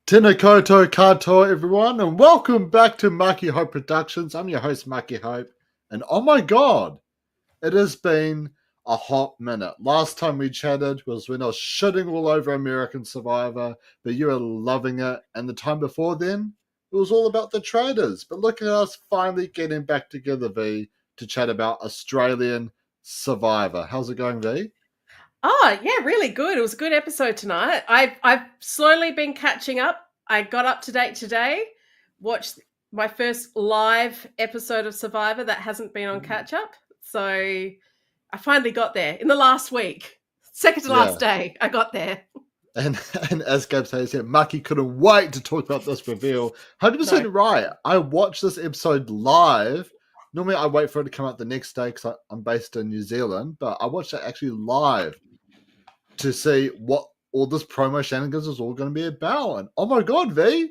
Tēnā koutou katoa, everyone, and welcome back to Mucky Hope Productions. I'm your host, Mucky Hope, and oh my god, it has been a hot minute. Last time we chatted was when I was shitting all over American Survivor, but you were loving it, and the time before then, it was all about the traders. But look at us finally getting back together, V, to chat about Australian Survivor. How's it going, V? Oh, yeah, really good. It was a good episode tonight. I've slowly been catching up. I got up to date today, watched my first live episode of Survivor that hasn't been on catch up. So I finally got there in the last week. Second to Yeah. last day, I got there. And as Gab says here, Mucky couldn't wait to talk about this reveal. 100% No. right. I watched this episode live. Normally I wait for it to come out the next day because I'm based in New Zealand, but I watched it actually live to see what all this promo shenanigans is all going to be about. And oh my god, V!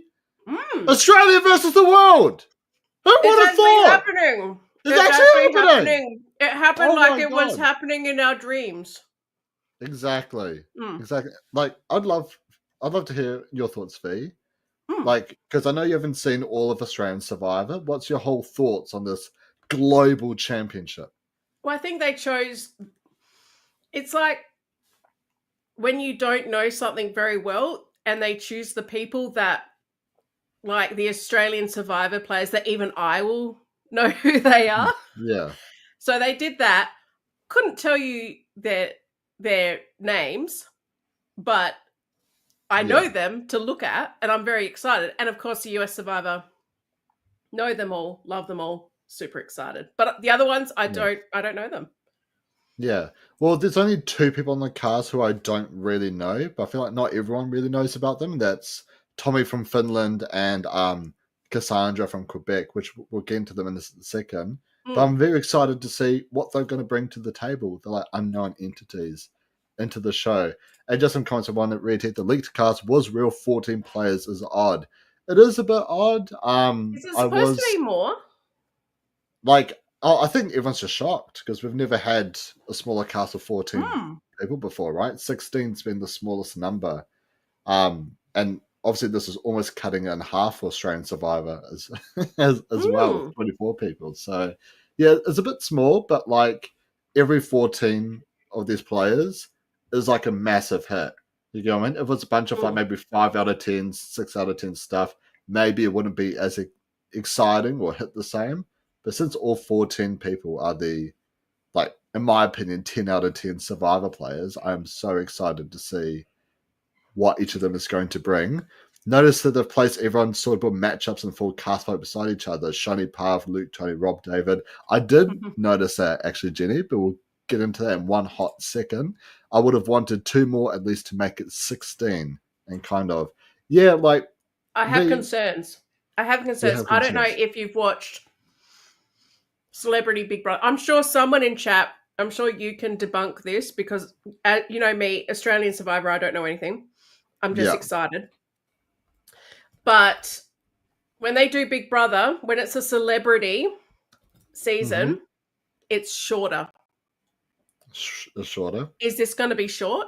Australia versus the world! Who would It's have actually thought? happening. It's actually happening. It happened Oh like my it was God. happening in our dreams. Exactly. Mm. Exactly. Like I'd love to hear your thoughts, V. Mm. Like, because I know you haven't seen all of Australian Survivor. What's your whole thoughts on this global championship? Well, I think they chose. It's like when you don't know something very well and they choose the people that, like the Australian Survivor players, that even I will know who they are. Yeah. So they did that. Couldn't tell you their names, but I know them to look at, and I'm very excited. And of course, the US Survivor, know them all, love them all, super excited. But the other ones, I don't know them. Yeah. Well, there's only two people on the cast who I don't really know, but I feel like not everyone really knows about them. That's Tommy from Finland and Cassandra from Quebec, which we'll get into them in a second. But I'm very excited to see what they're going to bring to the table. They're like unknown entities into the show. And just some comments on one that read here, the leaked cast was real 14 players is odd. It is a bit odd. Is it supposed to be more? Like, I think everyone's just shocked because we've never had a smaller cast of 14 people before, right? 16's been the smallest number. And obviously this is almost cutting it in half for Australian Survivor as well, with 24 people. So, yeah, it's a bit small, but like every 14 of these players is like a massive hit. You know what I mean? If it's a bunch of like maybe 5 out of 10, 6 out of 10 stuff, maybe it wouldn't be as exciting or hit the same. But since all 14 people are the, like, in my opinion, 10 out of 10 Survivor players, I am so excited to see what each of them is going to bring. Notice that they've placed everyone sort of matchups and full cast vote beside each other. Shani Pav, Luke, Tony, Rob, David. I did notice that, actually, Jenny, but we'll get into that in one hot second. I would have wanted 2 more at least to make it 16. And kind of, yeah, like... I have concerns. I don't know if you've watched Celebrity Big Brother. I'm sure someone in chat, I'm sure you can debunk this because, you know me, Australian Survivor, I don't know anything. I'm just excited. But when they do Big Brother, when it's a celebrity season, it's shorter. Shorter. Is this going to be short?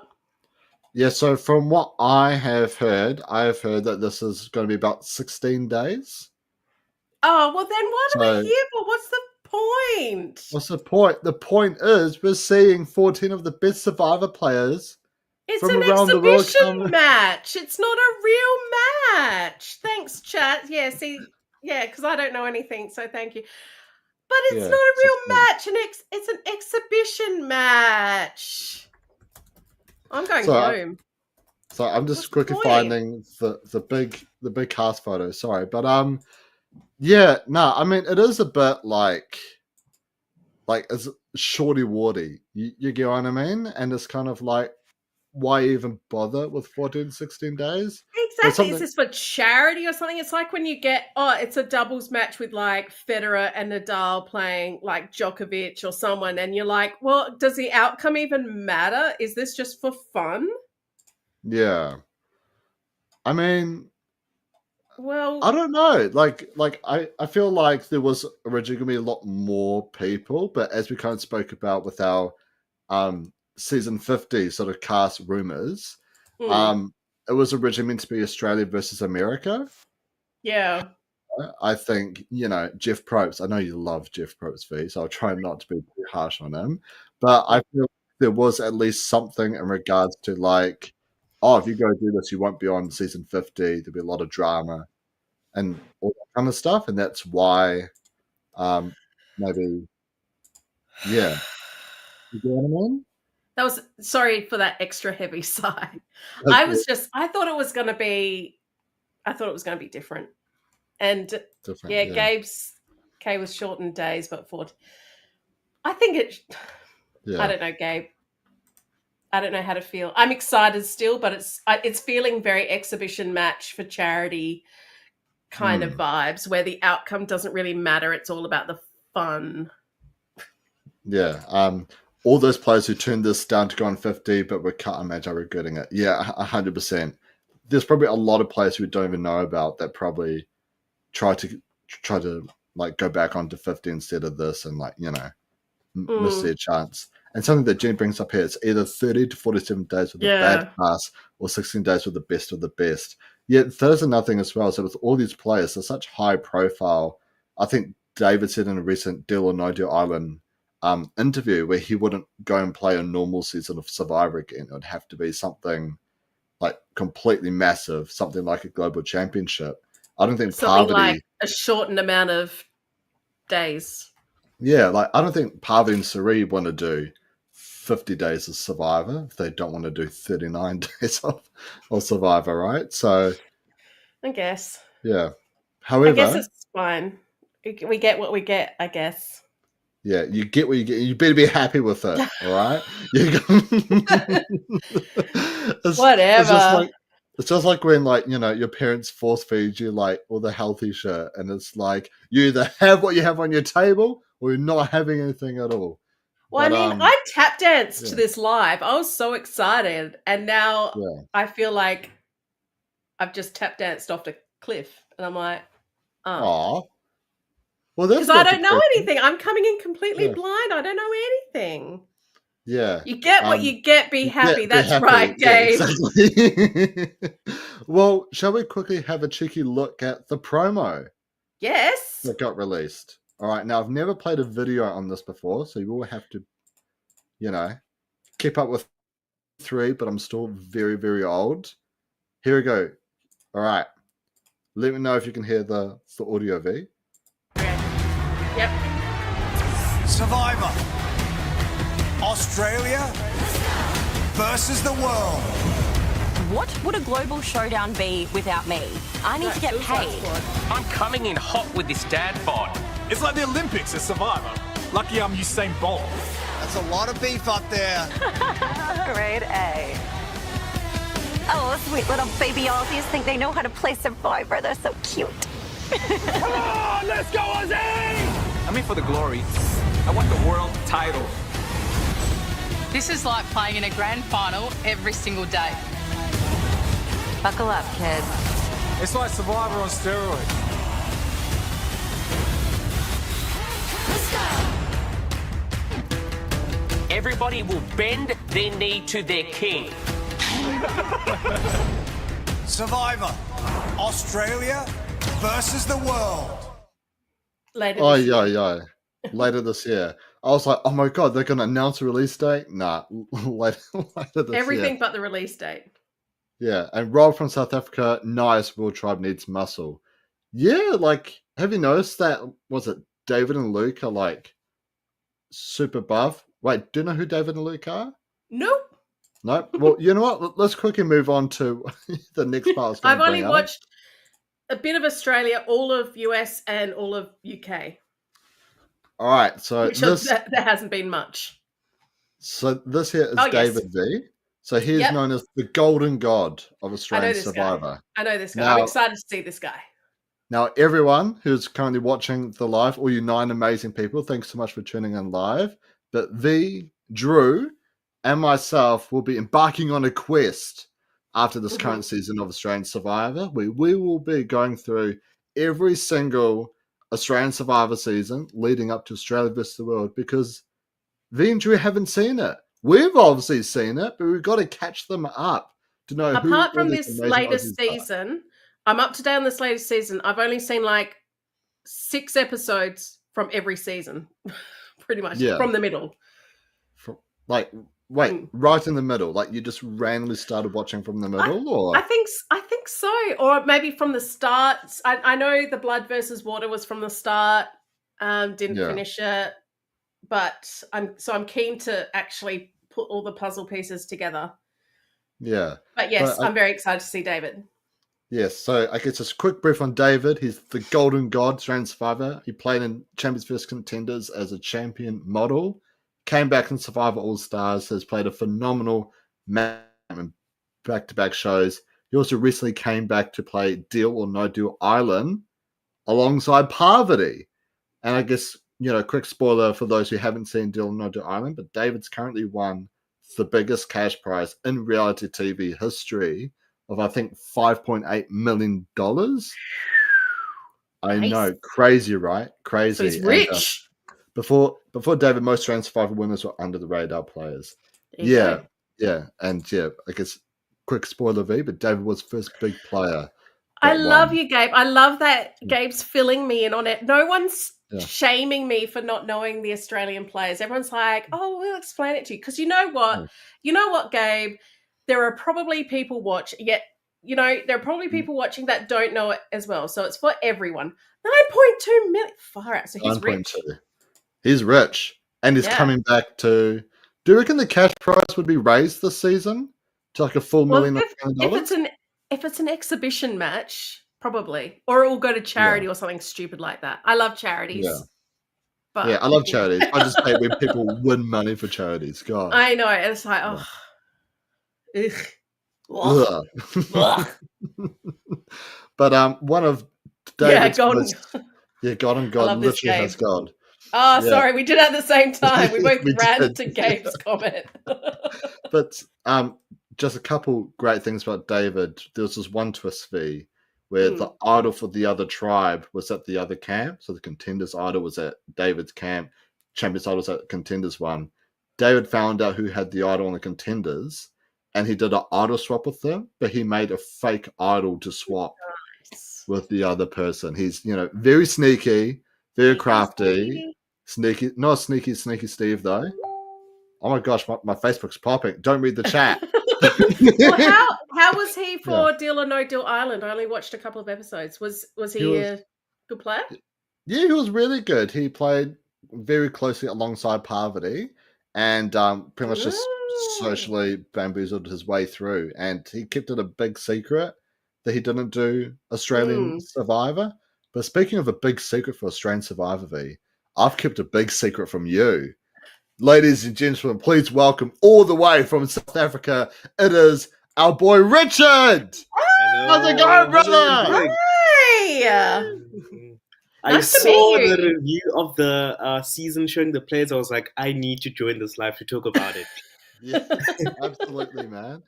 Yeah, so from what I have heard that this is going to be about 16 days. Oh, well then what are we here for? What's the point? What's the point? The point is we're seeing 14 of the best Survivor players from around the world. It's an exhibition match. It's not a real match. Thanks, chat. Yeah, see, yeah, because I don't know anything, so thank you. But it's not a real match. It's an exhibition match. I'm going home. So I'm just quickly finding the big cast photo. Sorry, but yeah, no, I mean it is a bit like it's shorty warty. You get what I mean? And it's kind of like, why even bother with 14, 16 days? Exactly. Is this for charity or something? It's like when you get, it's a doubles match with like Federer and Nadal playing like Djokovic or someone, and you're like, well, does the outcome even matter? Is this just for fun? Yeah. I mean, well, I don't know. Like I feel like there was originally going to be a lot more people, but as we kind of spoke about with our season 50 sort of cast rumors, it was originally meant to be Australia versus America. Yeah. I think, Jeff Probst, I know you love Jeff Probst, V, so I'll try not to be too harsh on him. But I feel there was at least something in regards to like, oh, if you go do this, you won't be on season 50. There'll be a lot of drama and all that kind of stuff. And that's why maybe, yeah. You get what I mean? That was sorry for that extra heavy sigh. That's I thought it was gonna be different. And different, yeah, yeah. Kay was shortened days, but I think I don't know, Gabe. I don't know how to feel. I'm excited still, but it's feeling very exhibition match for charity kind of vibes where the outcome doesn't really matter. It's all about the fun. Yeah. All those players who turned this down to go on 50, but were cut on match are regretting it. Yeah, 100%. There's probably a lot of players we don't even know about that probably try to like go back onto 50 instead of this and like, miss their chance. And something that Jen brings up here, it's either 30 to 47 days with a bad pass or 16 days with the best of the best. Yet there's another thing as well. So with all these players, they're such high profile. I think David said in a recent Deal or No Deal Island interview where he wouldn't go and play a normal season of Survivor again. It would have to be something like completely massive, something like a global championship. I don't think something like a shortened amount of days. Yeah, like I don't think Parvati and Sari want to do 50 days of Survivor if they don't want to do 39 days of Survivor, right? So I guess. Yeah. However, I guess it's fine. We get what we get, I guess. Yeah, you get what you get. You better be happy with it, all right? Whatever. It's just like when, like, your parents force feed you like all the healthy shit, and it's like you either have what you have on your table or you're not having anything at all. Well, but, I tap danced to this live. I was so excited, and now I feel like I've just tap danced off the cliff, and I'm like, oh. Well, because I don't know anything. I'm coming in completely blind. I don't know anything. Yeah. You get what you get, be happy. That's happy. Right, Gabe. Yeah, exactly. Well, shall we quickly have a cheeky look at the promo? Yes. That got released. All right. Now, I've never played a video on this before, so you will have to, keep up with 3, but I'm still very, very old. Here we go. All right. Let me know if you can hear the audio, V. Okay. Yep. Survivor. Australia versus the world. What would a global showdown be without me? I need to get paid. I'm coming in hot with this dad bod. It's like the Olympics at Survivor. Lucky I'm Usain Bolt. That's a lot of beef up there. Grade A. Oh, sweet little baby Aussies think they know how to play Survivor. They're so cute. Come on, let's go, Aussie! I'm in for the glory. I want the world title. This is like playing in a grand final every single day. Buckle up, kids. It's like Survivor on steroids. Everybody will bend their knee to their king. Survivor. Australia versus the world. Later this year. I was like, oh my god, they're going to announce a release date? Nah, later this year. Everything but the release date. Yeah, and Rob from South Africa, nice, World Tribe needs muscle. Yeah, like, have you noticed that, was it David and Luke are like super buff? Wait, do you know who David and Luke are? Nope. Nope. Well, you know what? Let's quickly move on to the next part. I've only watched a bit of Australia, all of US, and all of UK. All right, so there hasn't been much. So this here is David V. So he is known as the Golden God of Australian Survivor. I know this guy. Now, I'm excited to see this guy. Now, everyone who's currently watching the live, all you 9 amazing people, thanks so much for tuning in live. But V, Drew, and myself will be embarking on a quest after this current season of Australian Survivor. We will be going through every single Australian Survivor season leading up to Australia vs. the World because V and Drew haven't seen it. We've obviously seen it, but we've got to catch them up to know who Apart all from these this amazing latest Aussies are. season, I'm up to date on this latest season. I've only seen like 6 episodes from every season, pretty much Yeah. from the middle. Wait, right in the middle. Like you just randomly started watching from the middle, or I think so, or maybe from the start. I know the Blood versus Water was from the start. Didn't finish it, but I'm keen to actually put all the puzzle pieces together. yeah. But yes, I'm very excited to see David. Yes, so I guess just a quick brief on David. He's the Golden God Australian Survivor. He played in Champions vs Contenders as a champion model. Came back in Survivor All Stars. Has played a phenomenal match in back-to-back shows. He also recently came back to play Deal or No Deal Island alongside Parvati. And I guess, quick spoiler for those who haven't seen Deal or No Deal Island, but David's currently won the biggest cash prize in reality TV history of, I think, $5.8 million. I know. Crazy, right? Crazy. So he's rich. Before David, most Australian Survivor winners were under the radar players. Yeah. And I guess quick spoiler V, but David was first big player. I love you, Gabe. I love that Gabe's filling me in on it. No one's shaming me for not knowing the Australian players. Everyone's like, oh, we'll explain it to you. Because you know what? You know what, Gabe? There are probably people watching that don't know it as well. So it's for everyone. 9.2 million. Far out. So he's rich. He's rich. And he's coming back to... Do you reckon the cash prize would be raised this season to like a full $1 million? If it's an exhibition match, probably. Or it will go to charity or something stupid like that. I love charities. Yeah. But, I love charities. I just hate when people win money for charities. God. I know. It's like, Ugh. But one of David's Golden. Golden God literally has God. Oh, sorry, we did it at the same time. We both ran to Gabe's comment. But just a couple great things about David. There was this one twist V where the idol for the other tribe was at the other camp. So the Contenders idol was at David's camp. Champions idol was at Contenders one. David found out who had the idol on the Contenders, and he did an idol swap with them, but he made a fake idol to swap with the other person. He's, very sneaky, very crafty. Sneaky, not sneaky Steve, though. Oh my gosh, my Facebook's popping. Don't read the chat. Well, how was he for Deal or No Deal Island? I only watched a couple of episodes. Was he a good player? Yeah, he was really good. He played very closely alongside Parvati and pretty much just socially bamboozled his way through. And he kept it a big secret that he didn't do Australian Survivor. But speaking of a big secret for Australian Survivor V, I've kept a big secret from you. Ladies and gentlemen, please welcome all the way from South Africa, it is our boy Richard! How's it going, brother? Hi! I saw the review of the season showing the players. I was like, I need to join this live to talk about it. Yeah, absolutely, man.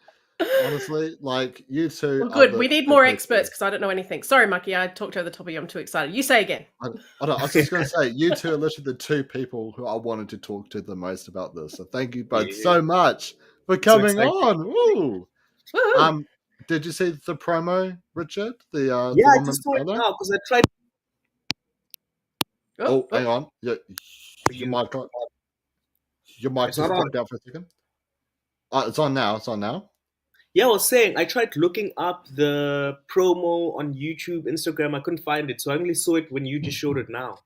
Honestly, like you two. Well, good. We need more experts because I don't know anything. Sorry, Mucky. I talked over the top of you. I'm too excited. You say again. I was just going to say, you two are literally the two people who I wanted to talk to the most about this. So thank you both so much for coming on. Woo! Woo-hoo. Did you see the promo, Richard? I just saw it now because I tried. Hang on. Your mic just dropped out for a second. It's on now. It's on now. Yeah, I was saying, I tried looking up the promo on YouTube, Instagram. I couldn't find it. So I only saw it when you just showed it now.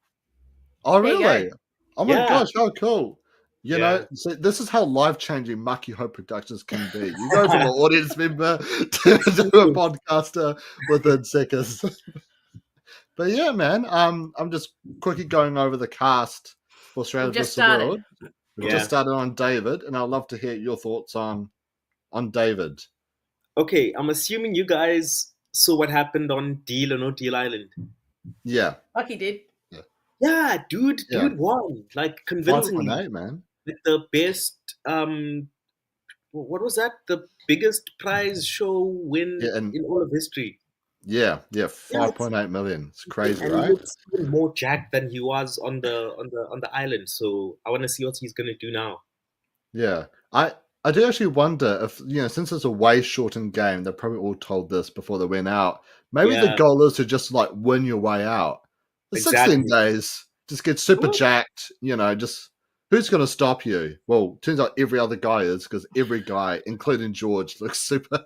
Oh, really? Oh, my gosh. How cool. You know, so this is how life-changing Mucky Hope Productions can be. You go from an audience member to a podcaster within seconds. But yeah, man, I'm just quickly going over the cast for Australia vs. the World. We've just started on David, and I'd love to hear your thoughts on David. Okay, I'm assuming you guys saw what happened on Deal or No Deal Island. Yeah. Mucky did. Yeah, dude won. Like, convincingly. 5.8, man. Like the best, what was that? The biggest prize show win in all of history. Yeah, 5.8 million. It's crazy, and right? He looks even more jacked than he was on the island. So I want to see what he's gonna do now. Yeah, I I do actually wonder if, since it's a way shortened game, they're probably all told this before they went out. Maybe the Yeah, goal is to just like win your way out. It's 16 exactly. days. Just get super Ooh. jacked, just who's going to stop you? Well, turns out every other guy is, because every guy, including George, looks super,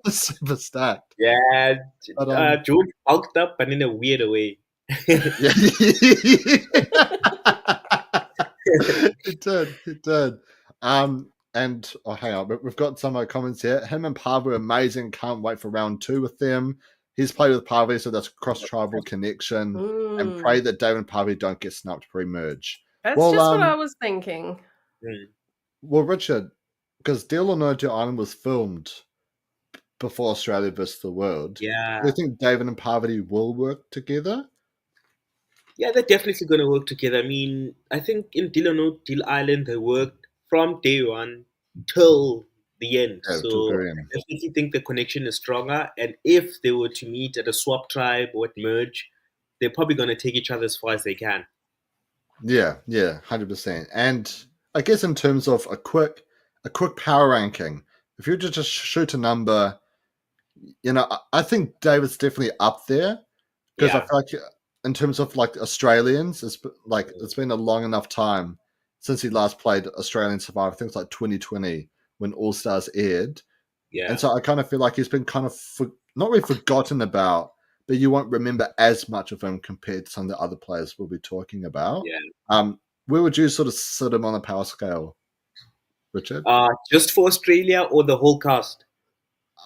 super stacked. Yeah, But, George bulked up, but in a weird way. yeah. It did. And hang on, we've got some comments here. Him and Parvo are amazing. Can't wait for round 2 with them. He's played with Parvo, so that's cross-tribal connection. And pray that David and Parvo don't get snubbed pre-merge. That's just what I was thinking. Well, Richard, because Deal or No Deal Island was filmed before Australia vs. the World. Yeah. Do you think David and Parvati will work together? Yeah, they're definitely going to work together. I mean, I think in Deal or No Deal Island, they worked from day one till the end. Yeah, So I definitely think the connection is stronger. And if they were to meet at a swap tribe or at merge, they're probably going to take each other as far as they can. Yeah, 100%. And I guess in terms of a quick power ranking, if you were to just shoot a number, I think David's definitely up there, because I feel like in terms of like Australians, it's been a long enough time since he last played Australian Survivor. I think it's like 2020 when All Stars aired. Yeah. And so I kind of feel like he's been kind of not really forgotten about, but you won't remember as much of him compared to some of the other players we'll be talking about. Yeah. Where would you sort of sit him on a power scale, Richard? Just for Australia or the whole cast?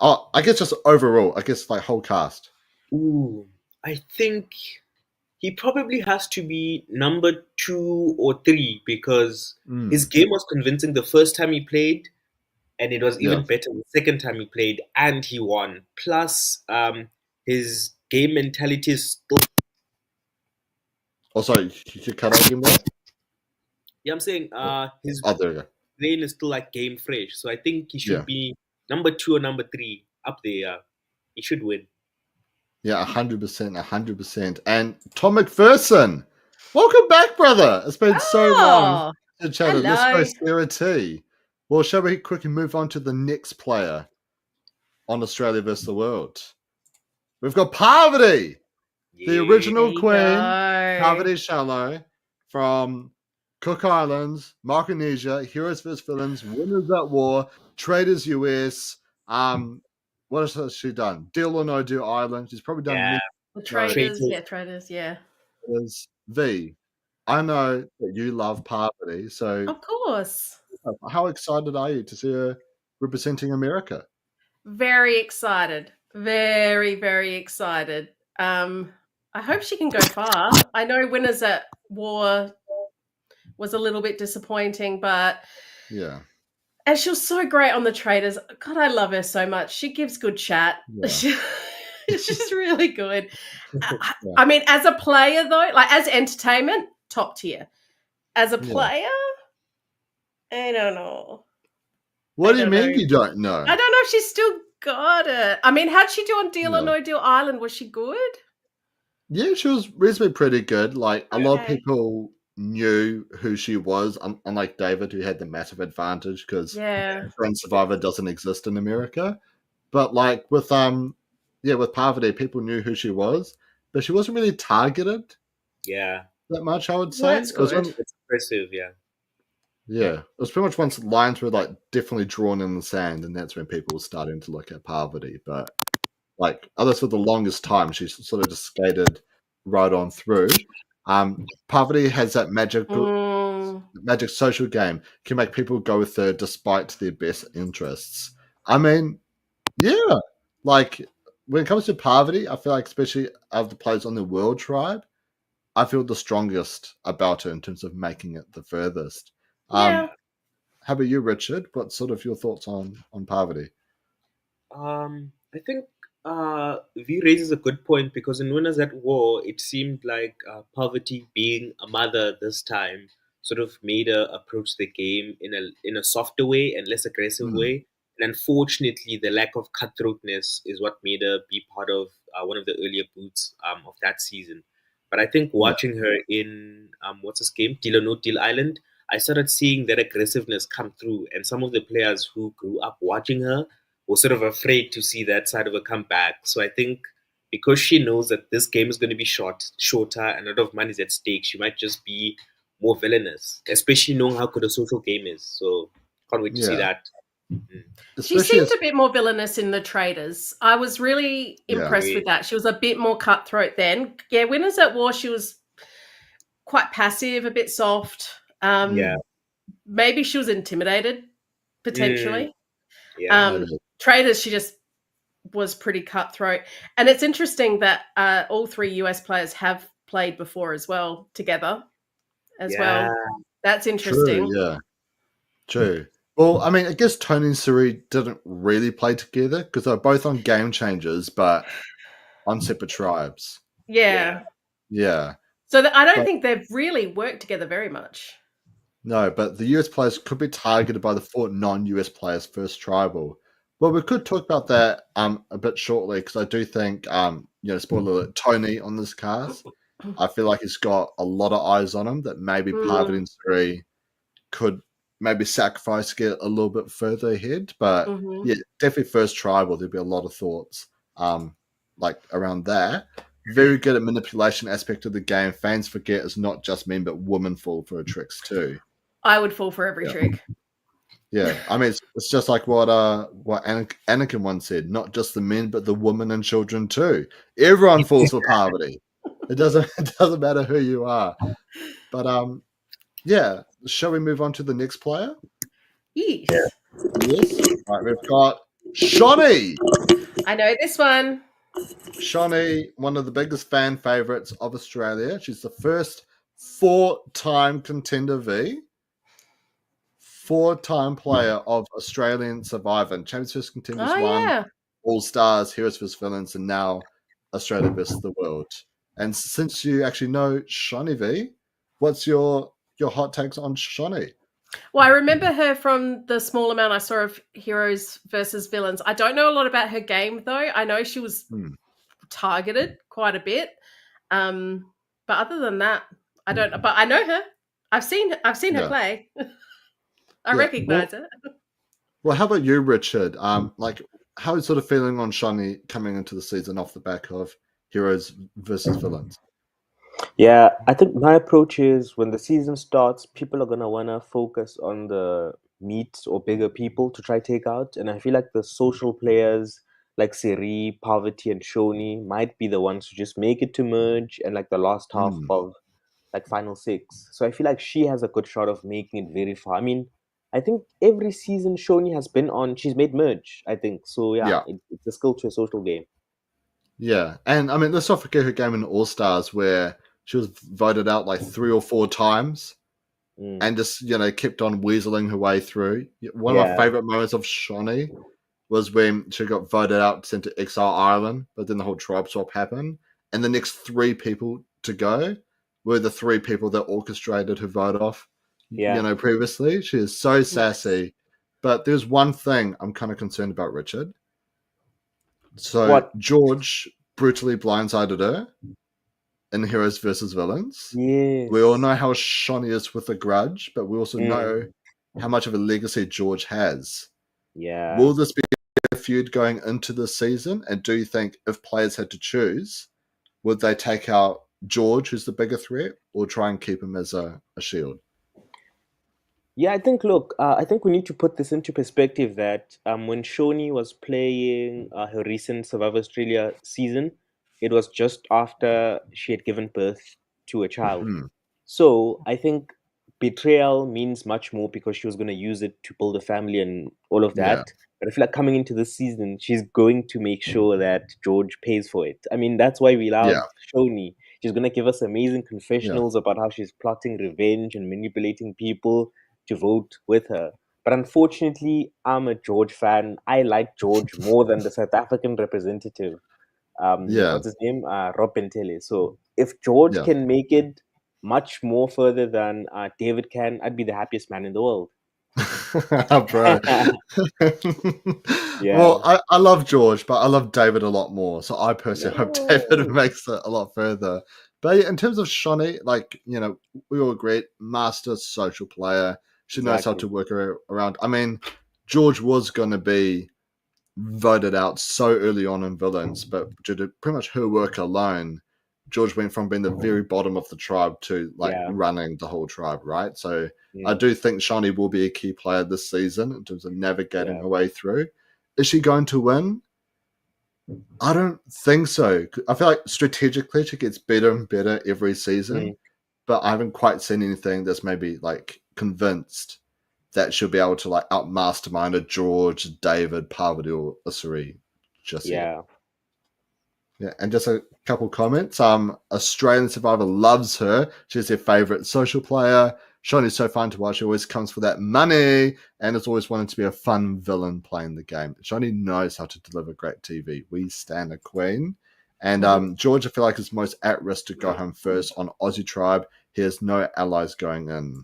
I guess just overall. I guess like whole cast. Ooh, I think he probably has to be number 2 or 3 because his game was convincing the first time he played, and it was even better the second time he played, and he won. Plus, his game mentality is still. Oh, sorry, you cut out again there? Yeah, I'm saying his there you go. brain is still like game fresh. So I think he should be number 2 or number 3 up there. He should win. Yeah, 100%, 100%. And Tom McPherson, welcome back, brother. It's been so long to chat. Let's go share a tea. Well, shall we quickly move on to the next player on Australia vs. the World? We've got Parvati, the original queen, Parvati Shallow, from Cook Islands, Micronesia, Heroes vs. Villains, Winners at War, Traders US. What else has she done? Deal or No Deal Island. She's probably done Traders. Traders. V. I know that you love Parvati, so of course. How excited are you to see her representing America? Very excited. Very, very excited. I hope she can go far. I know Winners at War was a little bit disappointing, but yeah. And she was so great on the Traders. God, I love her so much. She gives good chat. Yeah. She's really good. I mean, as a player, though, like as entertainment, top tier. As a player, I don't know. What do you mean you don't know? I don't know if she's still got it. I mean, how'd she do on Deal or No Deal Island? Was she good? Yeah, she was reasonably pretty good. Like, a lot of people knew who she was, unlike David, who had the massive advantage because Friend Survivor doesn't exist in America. But like with Parvati, people knew who she was, but she wasn't really targeted. Yeah, that much, I would say. That's good. It's impressive, yeah. Yeah, it was pretty much once lines were like definitely drawn in the sand, and that's when people were starting to look at Parvati. But like others for the longest time, she sort of just skated right on through. Parvati has that magic social game, can make people go with her despite their best interests. I mean, yeah, like when it comes to Parvati, I feel like especially of the players on the World Tribe, I feel the strongest about her in terms of making it the furthest. How about you, Richard? What's sort of your thoughts on Parvati? I think V raises a good point because in Winners at War, it seemed like Parvati being a mother this time sort of made her approach the game in a softer way and less aggressive way. And unfortunately, the lack of cutthroatness is what made her be part of one of the earlier boots of that season. But I think watching her in what's this game, Deal or No Deal Island, I started seeing that aggressiveness come through, and some of the players who grew up watching her were sort of afraid to see that side of her come back. So I think because she knows that this game is going to be shorter, and a lot of money is at stake, she might just be more villainous, especially knowing how good a social game is. So can't wait to see that. She seemed a bit more villainous in the Traders. I was really impressed with that. She was a bit more cutthroat then. Yeah, Winners at War, she was quite passive, a bit soft. Maybe she was intimidated, potentially. Traders, she just was pretty cutthroat. And it's interesting that all 3 US players have played before as well, together as well. That's interesting. True. Well, I mean, I guess Tony and Suri didn't really play together because they're both on Game Changers, but on separate tribes. Yeah. So I don't think they've really worked together very much. No, but the US players could be targeted by the 4 non-US players first tribal. Well, we could talk about that a bit shortly because I do think, spoiler alert, Tony on this cast, I feel like he's got a lot of eyes on him that maybe Parvati and Suri could maybe sacrifice to get a little bit further ahead. But yeah, definitely first tribal, there'd be a lot of thoughts around that. Very good at manipulation aspect of the game. Fans forget it's not just men, but women fall for tricks too. I would fall for every trick. Yeah, I mean, it's just like what Anakin once said, not just the men, but the women and children too. Everyone falls for Parvati. It doesn't matter who you are. But yeah, shall we move on to the next player? Yes. All right, we've got Shani. I know this one. Shani, one of the biggest fan favorites of Australia. She's the first 4-time contender V. 4-time player of Australian Survivor and Champions vs. Contenders 1, All Stars, Heroes vs. Villains, and now Australia vs. the World. And since you actually know Shani V, what's your hot takes on Shani? Well, I remember her from the small amount I saw of Heroes vs. Villains. I don't know a lot about her game, though. I know she was targeted quite a bit. But other than that, I don't. But I know her. I've seen her play. I recognize it. Well, how about you, Richard? How are you sort of feeling on Shani coming into the season off the back of Heroes versus Villains? Yeah, I think my approach is when the season starts, people are going to want to focus on the meat or bigger people to try take out. And I feel like the social players like Siri, Parvati, and Shoni might be the ones who just make it to merge and like the last half of like final 6. So I feel like she has a good shot of making it very far. I mean, I think every season Shoni has been on, she's made merge, I think. So it's a skill to a social game. Yeah, and I mean, let's not forget her game in All Stars where she was voted out like 3 or 4 times and just, kept on weaseling her way through. One of my favorite moments of Shani was when she got voted out, sent to Exile Island, but then the whole tribe swap happened. And the next 3 people to go were the 3 people that orchestrated her vote off, previously. She is so sassy. But there's one thing I'm kind of concerned about, Richard. So George brutally blindsided her in Heroes versus Villains. Yes. We all know how Shani is with a grudge, but we also know how much of a legacy George has. Yeah. Will this be a feud going into the season? And do you think if players had to choose, would they take out George, who's the bigger threat, or try and keep him as a shield? Yeah, I think, I think we need to put this into perspective that when Shoni was playing her recent Survivor Australia season, it was just after she had given birth to a child. So I think betrayal means much more because she was going to use it to build a family and all of that. But I feel like coming into this season, she's going to make sure that George pays for it. I mean, that's why we love Shoni. She's going to give us amazing confessionals about how she's plotting revenge and manipulating people to vote with her. But unfortunately, I'm a George fan. I like George more than the South African representative. What's his name? Rob Bentele. So if George can make it much more further than David can, I'd be the happiest man in the world. Bro. Well, I love George, but I love David a lot more. So I personally hope David makes it a lot further. But yeah, in terms of Shawnee, like, we all agree, master social player. She knows how to work around. I mean, George was going to be voted out so early on in villains, but due to pretty much her work alone, George went from being the very bottom of the tribe to running the whole tribe, right? So I do think Shawnee will be a key player this season in terms of navigating her way through. Is she going to win? I don't think so. I feel like strategically she gets better and better every season, but I haven't quite seen anything that's maybe like convinced that she'll be able to like out mastermind a George, David, Parvati, or Asuri just yet. Yeah, and just a couple comments. Australian Survivor loves her. She's their favorite social player. Shawnee's so fun to watch. She always comes for that money and has always wanted to be a fun villain playing the game. Shawnee knows how to deliver great TV. We stand a queen. And George, I feel like, is most at risk to go home first on Aussie Tribe. He has no allies going in.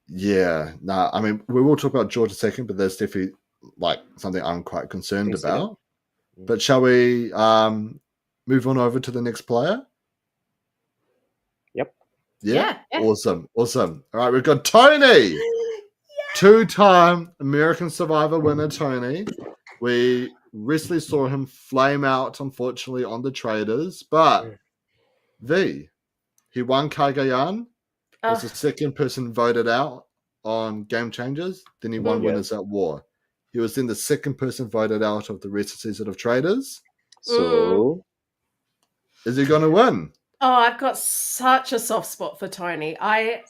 Yeah, I mean, we will talk about George in a second, but there's definitely like something I'm quite concerned about. But shall we move on over to the next player? Yep. Yeah. Awesome. All right, we've got Tony. Two-time American Survivor winner Tony. We recently saw him flame out, unfortunately, on the Traders, but he won Cagayan. Was the second person voted out on Game Changers. Then he won Winners at War. He was then the second person voted out of the rest of the season of Traders. So, is he going to win? Oh, I've got such a soft spot for Tony. I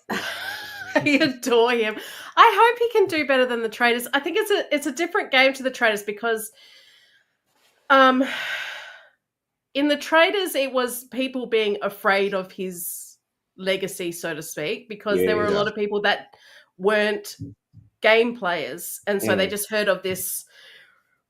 adore him. I hope he can do better than the Traders. I think it's a different game to the Traders because in the Traders it was people being afraid of his legacy, so to speak, because there were a lot of people that weren't game players, and so they just heard of this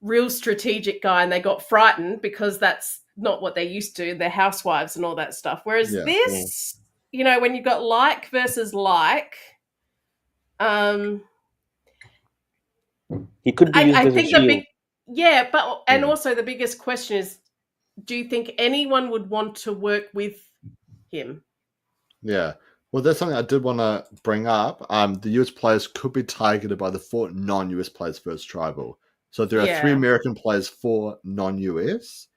real strategic guy and they got frightened because that's not what they're used to, their housewives and all that stuff. Whereas this, when you've got like versus like, he could be used as a shield. And also the biggest question is, do you think anyone would want to work with him? Yeah. Well, that's something I did want to bring up. The US players could be targeted by the 4 non-US players versus Tribal. So there are 3 American players, 4 non-US.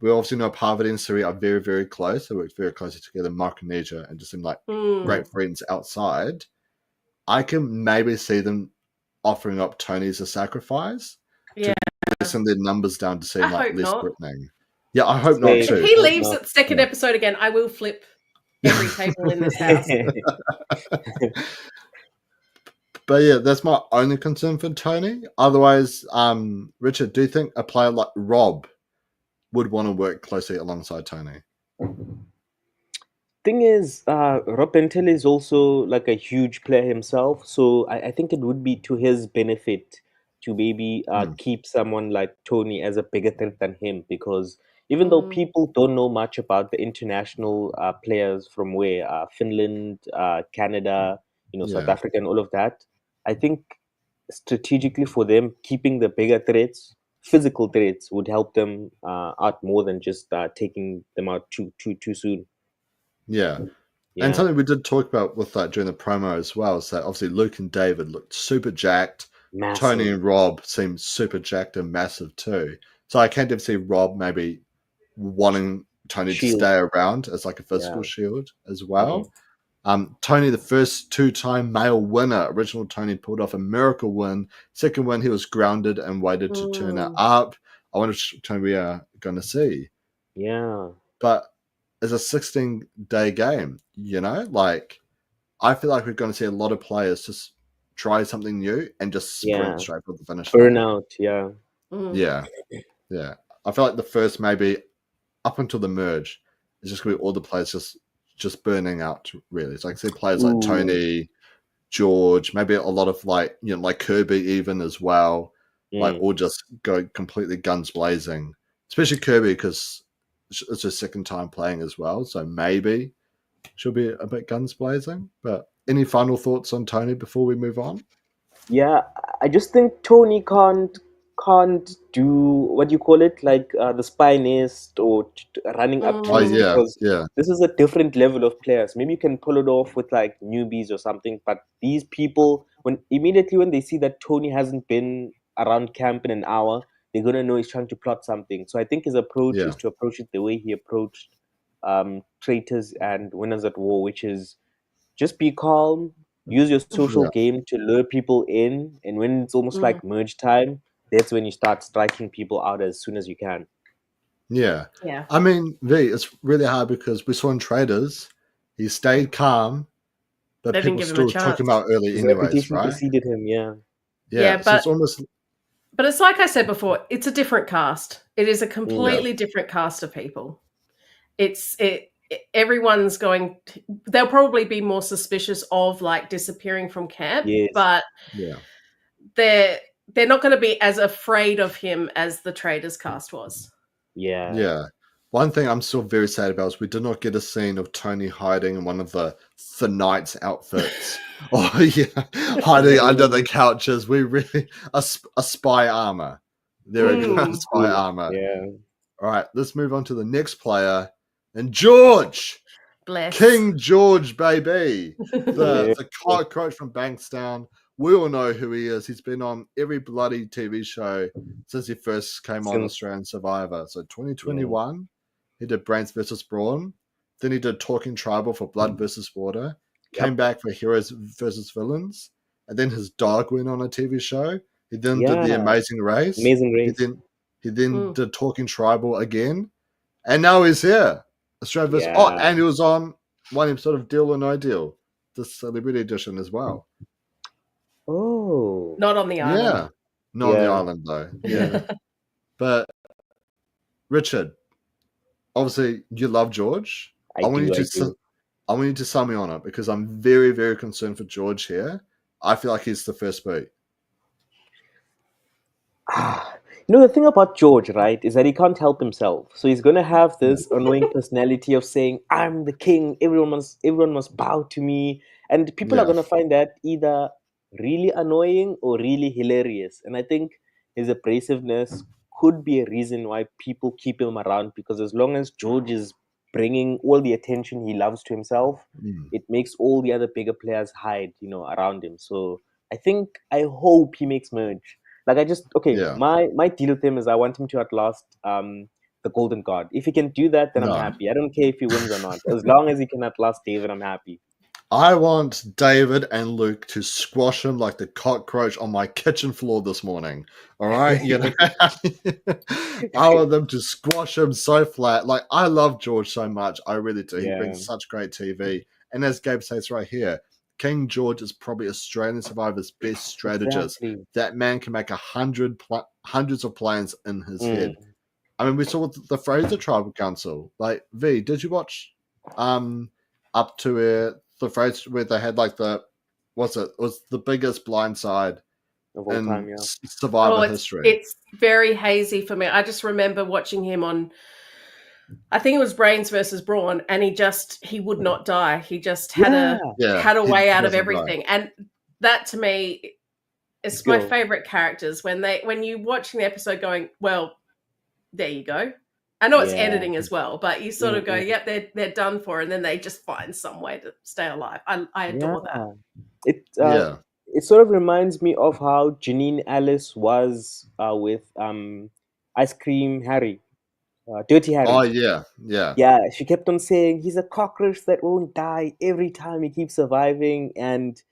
We obviously know Parvati and Suri are very, very close. They work very closely together, Micronesia, and just seem like great friends outside. I can maybe see them offering up Tony as a sacrifice to lessen their numbers down to seem like less threatening. Yeah, I hope not too. If he leaves at the second episode again, I will flip every table in this house. But yeah, that's my only concern for Tony. Otherwise, Richard, do you think a player like Rob would want to work closely alongside Tony? Thing is, Rob Pentel is also like a huge player himself, so I think it would be to his benefit to maybe keep someone like Tony as a bigger threat than him, because even though people don't know much about the international players from Finland, Canada, South Africa and all of that, I think strategically for them, keeping the bigger threats, physical threats, would help them out more than just taking them out too soon. Yeah. And something we did talk about with that during the promo as well is that obviously Luke and David looked super jacked. Massive. Tony and Rob seemed super jacked and massive too. So I can definitely see Rob maybe wanting Tony to stay around as like a physical shield as well. Tony, the first 2-time male winner. Original Tony pulled off a miracle win. Second win, he was grounded and waited to turn it up. I wonder if Tony we are going to see. Yeah. But it's a 16-day game, like I feel like we're going to see a lot of players just try something new and just sprint straight for the finish line. Burnout, Yeah. I feel like the first maybe up until the merge is just going to be all the players just burning out, really. It's like see players like Tony, George, maybe a lot of like Kirby even as well, like all just go completely guns blazing, especially Kirby because it's her second time playing as well, so maybe she'll be a bit guns blazing. But any final thoughts on Tony before we move on? Yeah, I just think Tony can't can't do what you call it, like the spy nest or running up Oh trees, Mm. yeah, because yeah, this is a different level of players. Maybe you can pull it off with like newbies or something, but these people, when immediately when they see that Tony hasn't been around camp in an hour, they're gonna know he's trying to plot something. So I think his approach yeah, is to approach it the way he approached traitors and winners at war, which is just be calm, use your social yeah, game to lure people in, and when it's almost Mm. like merge time, that's when you start striking people out as soon as you can. yeah. Yeah. I mean, V, it's really hard because we saw in Traders, he stayed calm, but They didn't people give him a still took chance. him out early His anyways, reputation right? preceded him, yeah. Yeah, Yeah, so it's almost but it's like I said before, it's a different cast. It is a Mm, yeah, completely different cast of people. Everyone's they'll probably be more suspicious of like disappearing from camp, yes, but yeah, they're they're not going to be as afraid of him as the Traders cast was. yeah. yeah. One thing I'm still very sad about is we did not get a scene of Tony hiding in one of the Knight's outfits. Oh yeah, hiding under the Mm, couches. We really a spy armor. There we go, Mm, spy armor. yeah. All right, let's move on to the next player. And George, bless. King George, baby, Yeah. the cockroach from Bankstown. We all know who he is. He's been on every bloody TV show since he first came on Since, Australian Survivor. So yeah. 2021, he did Brains versus Brawn. Then he did Talking Tribal for Blood versus Water. Came Yep. back for Heroes versus Villains. And then his dog went on a TV show. He then did The Yeah. Amazing Race. Amazing He race. then he then Mm. did Talking Tribal again. And now he's here. Australia versus Yeah. and he was on one episode of Deal or No Deal, the celebrity edition as well. Oh. Not on the island. Yeah. Not on the Yeah. island though. Yeah. Yeah. But Richard, obviously you love George. I do. I do. I want you to sum me on it because I'm very, very concerned for George here. I feel like he's the first boot. The thing about George, right, is that he can't help himself. So he's gonna have this annoying personality of saying, "I'm the king. Everyone must bow to me," and people are Yeah. gonna find that either really annoying or really hilarious. And I think his abrasiveness could be a reason why people keep him around, because as long as George is bringing all the attention he loves to himself, Mm. it makes all the other bigger players hide, around him. So I hope he makes merge. Like Yeah. my deal with him is I want him to outlast the Golden God. If he can do that, then I'm No. happy. I don't care if he wins or not. As long as he can outlast David, I'm happy. I want David and Luke to squash him like the cockroach on my kitchen floor this morning. All right, I want them to squash him so flat. Like I love George so much, I really do. He Yeah. brings such great TV, and as Gabe says right here, King George is probably Australian Survivor's best strategist. Exactly. That man can make hundreds of plans in his Mm. head. I mean, we saw with the Fraser Tribal Council. Like V, did you watch up to the phrase where they had like it was the biggest blind side Of all in time, yeah. Survivor history. It's very hazy for me. I just remember watching him on, I think it was Brains versus Brawn, and he would not die. He just had a he way out of doesn't die. everything, and that to me is my favorite characters. When you watching the episode, going, well, there you go. I know it's Yeah. editing as well, but you sort of go, Mm-mm. yep, they're done for, and then they just find some way to stay alive. I adore that. It sort of reminds me of how Janine Alice was with Ice Cream Harry, Dirty Harry. Oh yeah. Yeah, she kept on saying he's a cockroach that won't die every time he keeps surviving, and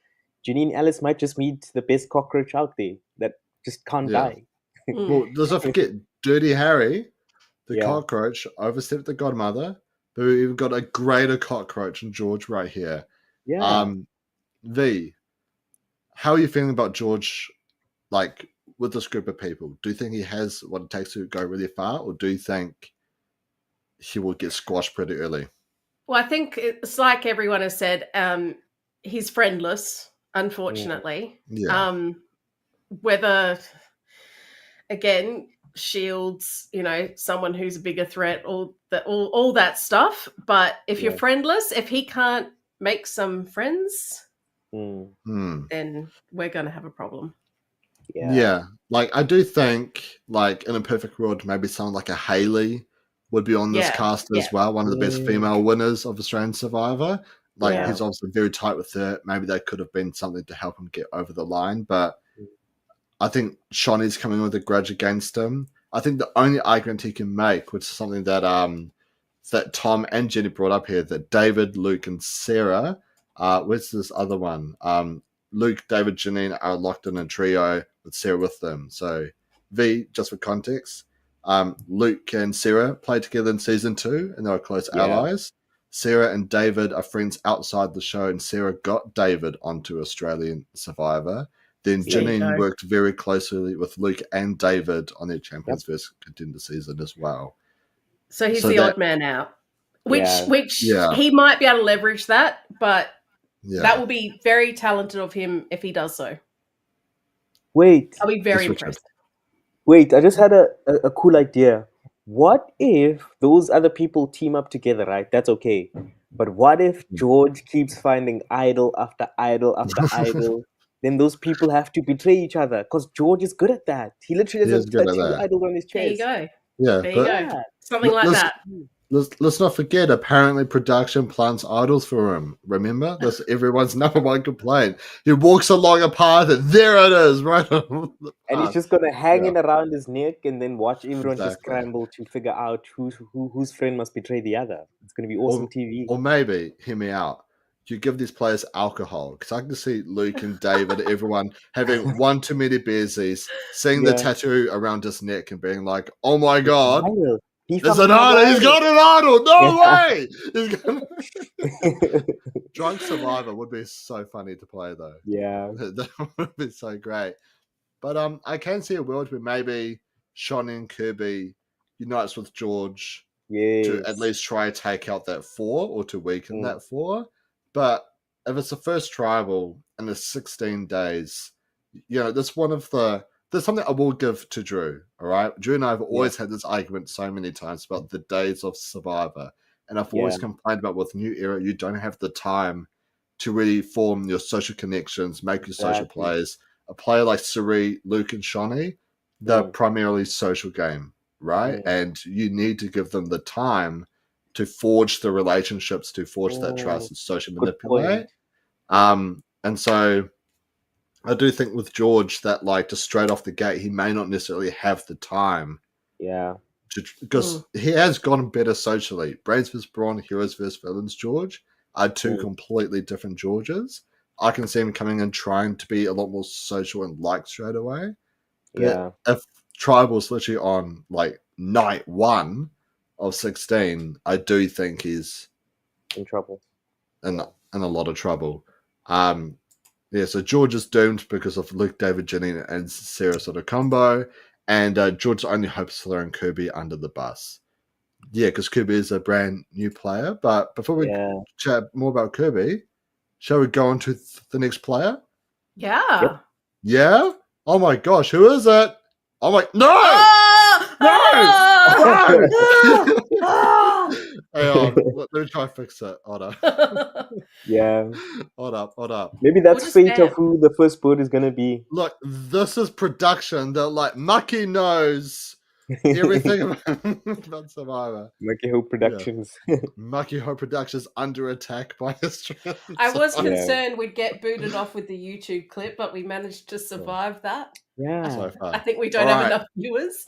Janine Alice might just meet the best cockroach out there that just can't Yeah. die. Well, let's not forget Dirty Harry, the Yeah. cockroach, overstepped the godmother, but we've got a greater cockroach in George right here. Yeah. V, how are you feeling about George, like with this group of people? Do you think he has what it takes to go really far, or do you think he will get squashed pretty early? Well, I think it's like everyone has said, he's friendless, unfortunately. Yeah. Whether, again, shields, someone who's a bigger threat, all that stuff. But if you're friendless, if he can't make some friends, then we're going to have a problem. Yeah. Like, I do think, like, in a perfect world, maybe someone like a Haley would be on this cast as well. One of the best female winners of Australian Survivor. Like, he's obviously very tight with her. Maybe that could have been something to help him get over the line. But I think Shawnee's coming with a grudge against him. I think the only argument he can make, which is something that that Tom and Jenny brought up here, that David, Luke, and Sarah, where's this other one? Luke, David, Janine are locked in a trio with Sarah with them. So, V, just for context, Luke and Sarah played together in season 2 and they were close allies. Sarah and David are friends outside the show, and Sarah got David onto Australian Survivor. Then Janine worked very closely with Luke and David on their Champions vs. Contender season as well. So he's the odd man out, which he might be able to leverage that, but that will be very talented of him if he does so. Wait. I'll be very impressed. Wait, I just had a cool idea. What if those other people team up together, right? That's okay. But what if George keeps finding idol after idol after idol? Then those people have to betray each other because George is good at that. He literally has a tattoo idol on his chest. There you go. Yeah, there you go. Something like that. Let's not forget, apparently production plants idols for him. Remember? That's everyone's number one complaint. He walks along a path and there it is, right on the path. And he's just going to hang it around his neck and then watch everyone just scramble to figure out whose friend must betray the other. It's going to be awesome TV. Or maybe, hear me out, you give these players alcohol. Because I can see Luke and David, everyone having one too many beersies, seeing the tattoo around his neck and being like, oh my God. There's an idol. He's got an idol. No way. Drunk Survivor would be so funny to play, though. Yeah. That would be so great. But I can see a world where maybe Sean and Kirby unites with George to at least try to take out that 4 or to weaken that 4. But if it's the first tribal in the 16 days, that's one of the... There's something I will give to Drew, all right? Drew and I have always had this argument so many times about the days of Survivor. And I've always complained about with New Era, you don't have the time to really form your social connections, make your social plays. A player like Suri, Luke, and Shawnee, they're primarily social game, right? And you need to give them the time to forge the relationships, to forge that trust and social manipulate. And so... I do think with George that, like, just straight off the gate, he may not necessarily have the time. Yeah. Because he has gotten better socially. Brains vs. Brawn, Heroes vs. Villains George are two completely different Georges. I can see him coming and trying to be a lot more social and liked straight away. But if Tribal's literally on, like, night 1 of 16, I do think he's... in trouble. In a lot of trouble. So George is doomed because of Luke, David, Janine, and Sarah sort of combo. And George's only hope is throwing Kirby under the bus. Yeah, because Kirby is a brand new player. But before we chat more about Kirby, shall we go on to the next player? Yeah. Yep. Yeah? Oh my gosh, who is it? Oh my... No! Hang on, let me try and fix it. Hold up. Hold up. Maybe that's fate of who the first boat is going to be. Look, this is production. They're like, Mucky knows everything about Survivor. Mucky Hope Productions. Mucky Hope Productions under attack by Australia. I was concerned we'd get booted off with the YouTube clip, but we managed to survive that. Yeah. So far. I think we don't have enough viewers.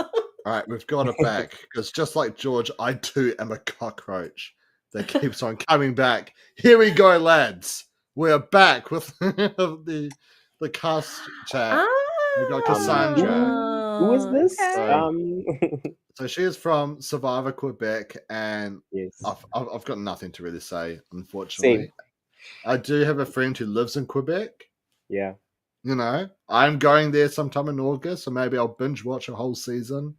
All right, we've got it back. Because just like George, I too am a cockroach that keeps on coming back. Here we go, lads. We're back with the cast chat. We've got Cassandra. Who is this? So she is from Survivor Quebec, and I've got nothing to really say, unfortunately. Same. I do have a friend who lives in Quebec. Yeah. I'm going there sometime in August, so maybe I'll binge watch a whole season.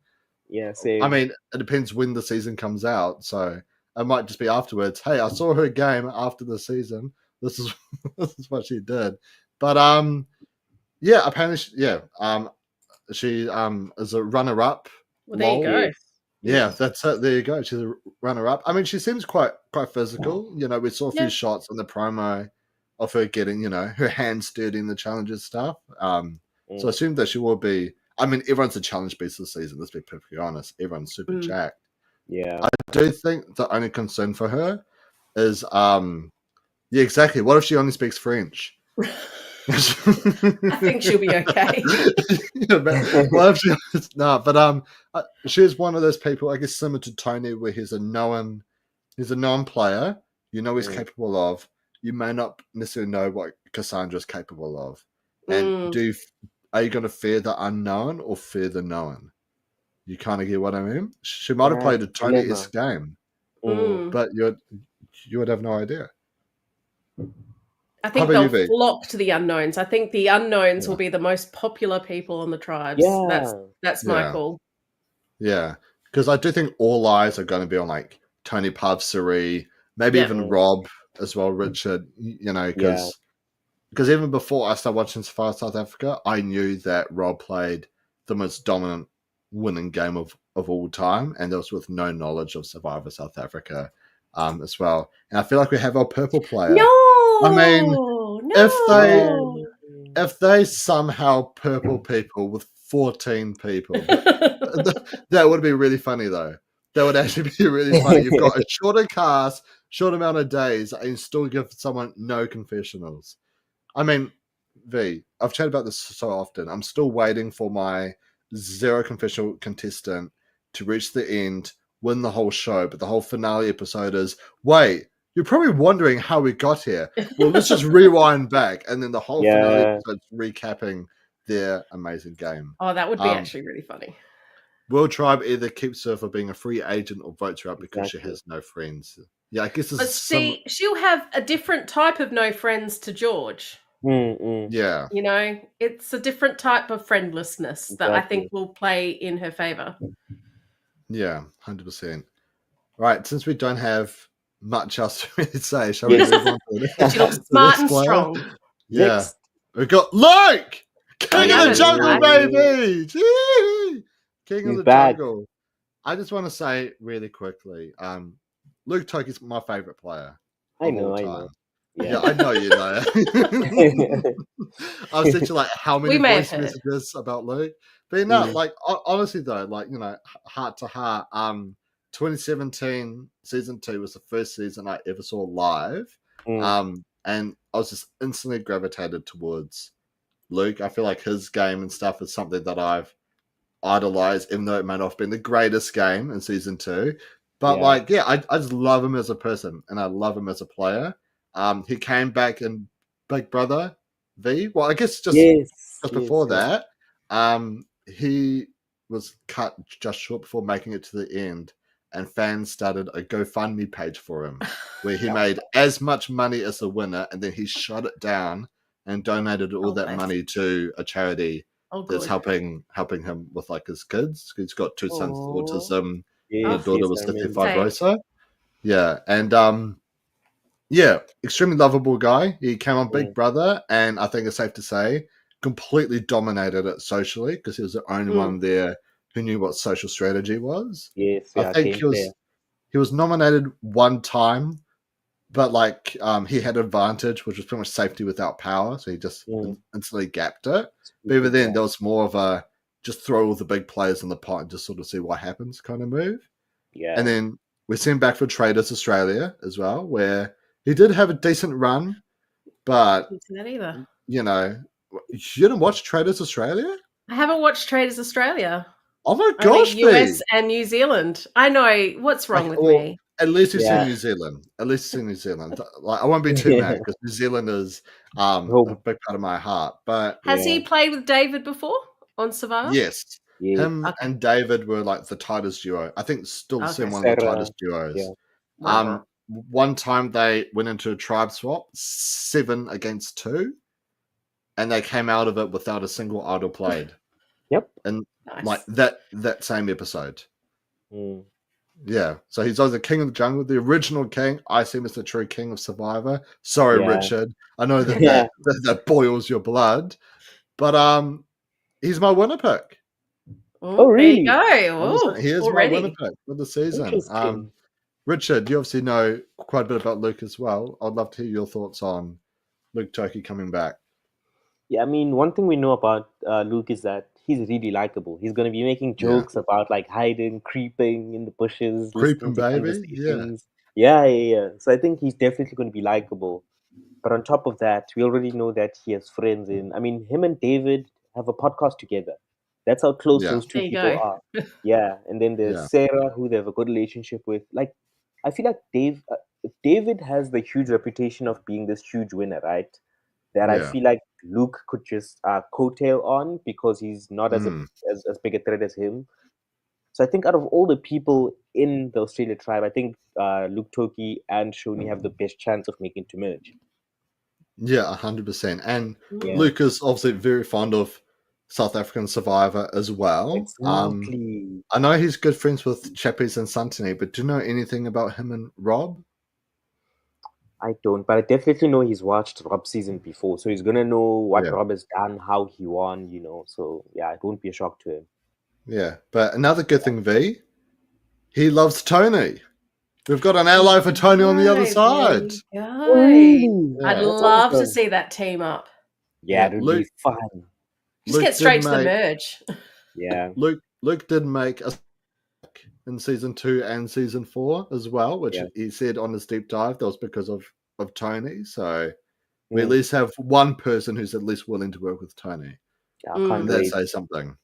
Yeah, same. I mean, it depends when the season comes out, so it might just be afterwards. Hey, I saw her game after the season. This is what she did. But apparently, she is a runner-up. Well, there you go. Yeah, that's it. There you go. She's a runner-up. I mean, she seems quite physical. We saw a few shots on the promo of her getting, her hands dirty in the challenges stuff. So I assume that she will be. I mean, everyone's a challenge beast this season. Let's be perfectly honest. Everyone's super jacked. Yeah. I do think the only concern for her is, yeah, exactly. What if she only speaks French? I think she'll be okay. What if she? No, but she's one of those people, I guess, similar to Tony, where he's a known player. You know he's capable of. You may not necessarily know what Cassandra's capable of. And are you going to fear the unknown or fear the known? You kind of get what I mean? She might have played a Tony-esque game, but you would have no idea. I think they'll flock to the unknowns. I think the unknowns will be the most popular people on the tribes. Yeah. That's my call. Yeah, because I do think all eyes are going to be on like Tony, Pav, Suri, maybe even Rob as well, Richard. You know, because even before I started watching Survivor South Africa, I knew that Rob played the most dominant winning game of all time, and that was with no knowledge of Survivor South Africa as well. And I feel like we have our purple player. No, I mean, if they somehow purple people with 14 people, that would be really funny though. That would actually be really funny. You've got a shorter cast, short amount of days, and you still give someone no confessionals. I mean, V, I've chatted about this so often. I'm still waiting for my 0 confessional contestant to reach the end, win the whole show, but the whole finale episode is, wait, you're probably wondering how we got here. Well, let's just rewind back, and then the whole finale episode's recapping their amazing game. Oh, that would be actually really funny. World Tribe either keeps her for being a free agent or votes her out because she has no friends. Yeah, I guess But see, she'll have a different type of no friends to George. Yeah. You know, it's a different type of friendlessness that I think will play in her favor. Yeah, 100%. Right, since we don't have much else to really say, shall we move on to the She looks smart and strong. Yeah. We've got Luke! King of the Jungle, baby! Gee! King of the Jungle. I just want to say really quickly, Luke Toki's my favorite player. I know. Yeah, I know you know. I've sent you like how many voice messages about Luke. But like honestly though, like, you know, heart to heart, 2017 season 2 was the first season I ever saw live. And I was just instantly gravitated towards Luke. I feel like his game and stuff is something that I've idolized, even though it may not have been the greatest game in season 2. But I just love him as a person and I love him as a player. He came back in Big Brother V. Well, I guess just before that. He was cut just short before making it to the end, and fans started a GoFundMe page for him where he made as much money as the winner, and then he shut it down and donated all that money to a charity that's helping him with like his kids. He's got 2 sons with autism. And a daughter with cystic fibrosis. Yeah, and extremely lovable guy. He came on Big Brother, and I think it's safe to say completely dominated it socially because he was the only one there who knew what social strategy was. I think he was nominated one time, but like he had advantage, which was pretty much safety without power, so he just instantly gapped it. But even then, there was more of a just throw all the big players in the pot and just sort of see what happens kind of move. Yeah, and then we sent him back for Traders Australia as well, where he did have a decent run, but that either. You know, you didn't watch Traders Australia? I haven't watched Traders Australia. Oh my gosh, US and New Zealand. I know what's wrong with me. At least you've seen New Zealand. Like, I won't be too mad because New Zealand is a big part of my heart. But has he played with David before on Survivor? Yes. Him and David were like the tightest duo. I think still seeing one of the tightest duos. Yeah. One time they went into a tribe swap, 7 against 2. And they came out of it without a single idol played. And like that same episode. Yeah. So he's either king of the jungle, the original king. I see him as the true king of Survivor. Sorry, Richard. I know that boils your blood. But he's my winner pick. Oh, really? There you go. He is my winner pick for the season. Richard, you obviously know quite a bit about Luke as well. I'd love to hear your thoughts on Luke Toki coming back. Yeah, I mean, one thing we know about Luke is that he's really likable. He's going to be making Yeah. jokes about like hiding, creeping in the bushes, listening Creeping to baby. Yeah. conversations. Yeah. So I think he's definitely going to be likable. But on top of that, we already know that he has friends in. I mean, him and David have a podcast together. That's how close Yeah. those two There you people go. are. Yeah, and then there's Yeah. Sarah, who they have a good relationship with. Like, I feel like David has the huge reputation of being this huge winner, right? That I Yeah. feel like Luke could just coattail on because he's not Mm. as big a threat as him. So I think out of all the people in the Australia tribe, I think Luke Toki and Shoni have the best chance of making to merge. Yeah, 100%. And Yeah, Luke is obviously very fond of South African Survivor as well. exactly. I know he's good friends with Chappies and Santini, but do you know anything about him and Rob? I don't, but I definitely know he's watched Rob season before, so he's gonna know what Yeah. Rob has done, how he won, So yeah, it won't be a shock to him. Yeah. But another good thing, V, he loves Tony. We've got an ally for Tony on the other There side. you Oh, go. really? I'd Yeah. That's love to awesome. see that team up. Yeah, Yeah. it would be fun. Just get straight to the merge. Yeah, Luke did make a in season 2 and season 4 as well, which yeah. he said on his deep dive that was because of Tony. So we at Mm. least have one person who's at least willing to work with Tony, Yeah, I can't and that wait. says something.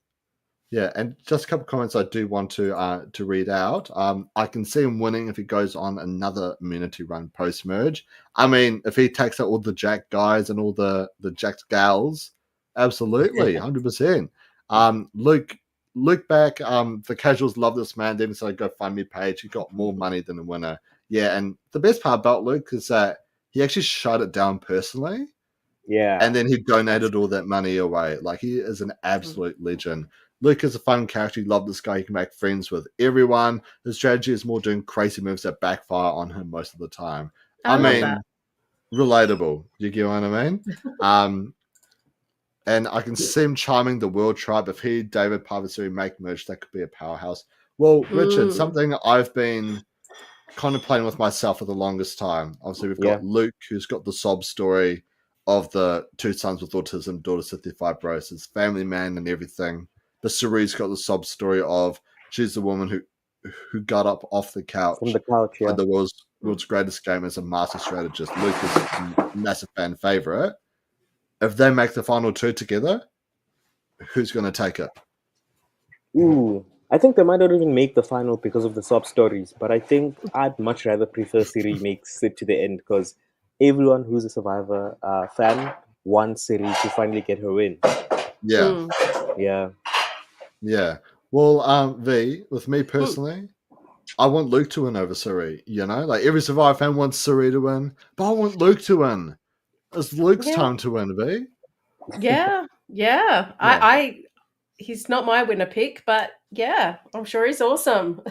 Yeah, and just a couple of comments I do want to read out. I can see him winning if he goes on another immunity run post merge. I mean, if he takes out all the Jack guys and all the Jacked gals, absolutely, 100%. Luke back. The casuals love this man. They even said go find me page. He got more money than the winner. Yeah, and the best part about Luke is that he actually shut it down personally. Yeah. And then he donated all that money away. Like, he is an absolute legend. Luke is a fun character. You love this guy. You can make friends with everyone. His strategy is more doing crazy moves that backfire on him most of the time. I love mean, that. relatable. You get what I mean? And I can see him charming the world tribe. If he, David Parvasuri, make merge, that could be a powerhouse. Well, Richard, something I've been contemplating with myself for the longest time. Obviously, we've got Luke, who's got the sob story of the 2 sons with autism, daughter cystic fibrosis, family man and everything. But Cerie's got the sob story of she's the woman who got up off the couch From the couch, yeah. for the world's greatest game as a master strategist. Luke is a massive fan favorite. If they make the final 2 together, who's going to take it? Ooh, I think they might not even make the final because of the sob stories, but I think I'd much rather prefer Siri makes it to the end because everyone who's a Survivor fan wants Siri to finally get her win. Yeah. Yeah. Yeah. Well, V, with me personally, I want Luke to win over Siri. Like every Survivor fan wants Siri to win, but I want Luke to win. It's Luke's time to win, V. Yeah. I he's not my winner pick, but yeah, I'm sure he's awesome.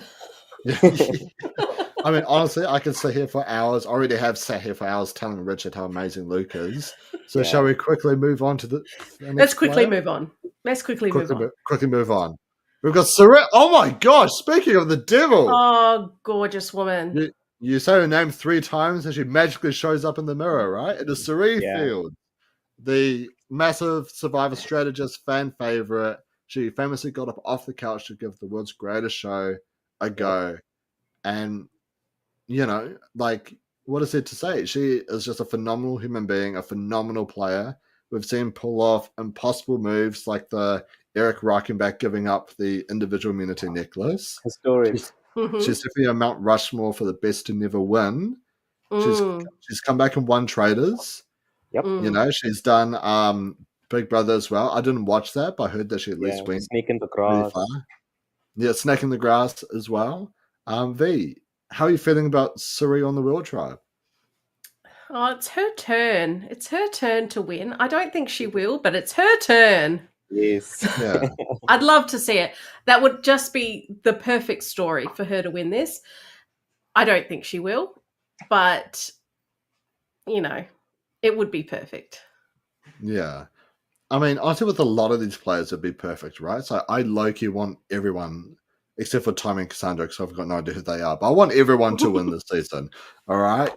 I mean, honestly, I could sit here for hours. I already have sat here for hours telling Richard how amazing Luke is. So shall we quickly move on to the next Let's quickly player? move on. Let's quickly move on. Quickly move on. We've got Siri. Oh my gosh! Speaking of the devil, oh, gorgeous woman. You say her name 3 times and she magically shows up in the mirror, right? It is Siri Field, the massive Survivor strategist, fan favorite. She famously got up off the couch to give the world's greatest show a go. And, what is it to say? She is just a phenomenal human being, a phenomenal player. We've seen pull off impossible moves like the Eric Reichenbach giving up the individual immunity necklace. Historic. She's definitely a Mount Rushmore for the best to never win. She's come back and won Traders. Yep. She's done Big Brother as well. I didn't watch that, but I heard that she at least went Snake in the really grass. far. Yeah, Snake in the Grass as well. V, how are you feeling about Suri on the World Tribe? Oh, it's her turn. It's her turn to win. I don't think she will, but it's her turn. Yes. Yeah. I'd love to see it. That would just be the perfect story for her to win this. I don't think she will, but, it would be perfect. Yeah. I mean, honestly, with a lot of these players, it'd be perfect, right? So I low-key want everyone, except for Tommy and Cassandra, because I've got no idea who they are, but I want everyone to win this season. All right?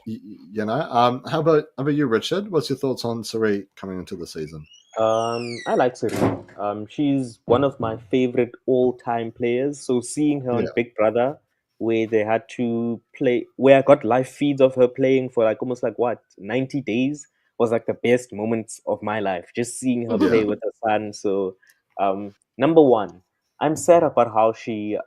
How about you, Richard? What's your thoughts on Suri coming into the season? I like Serena. She's one of my favorite all-time players. So seeing her on Yeah, Big Brother, where they had to play, where I got live feeds of her playing for like almost like what 90 days, was like the best moments of my life. Just seeing her yeah, play with her son. So, number one, I'm sad about how she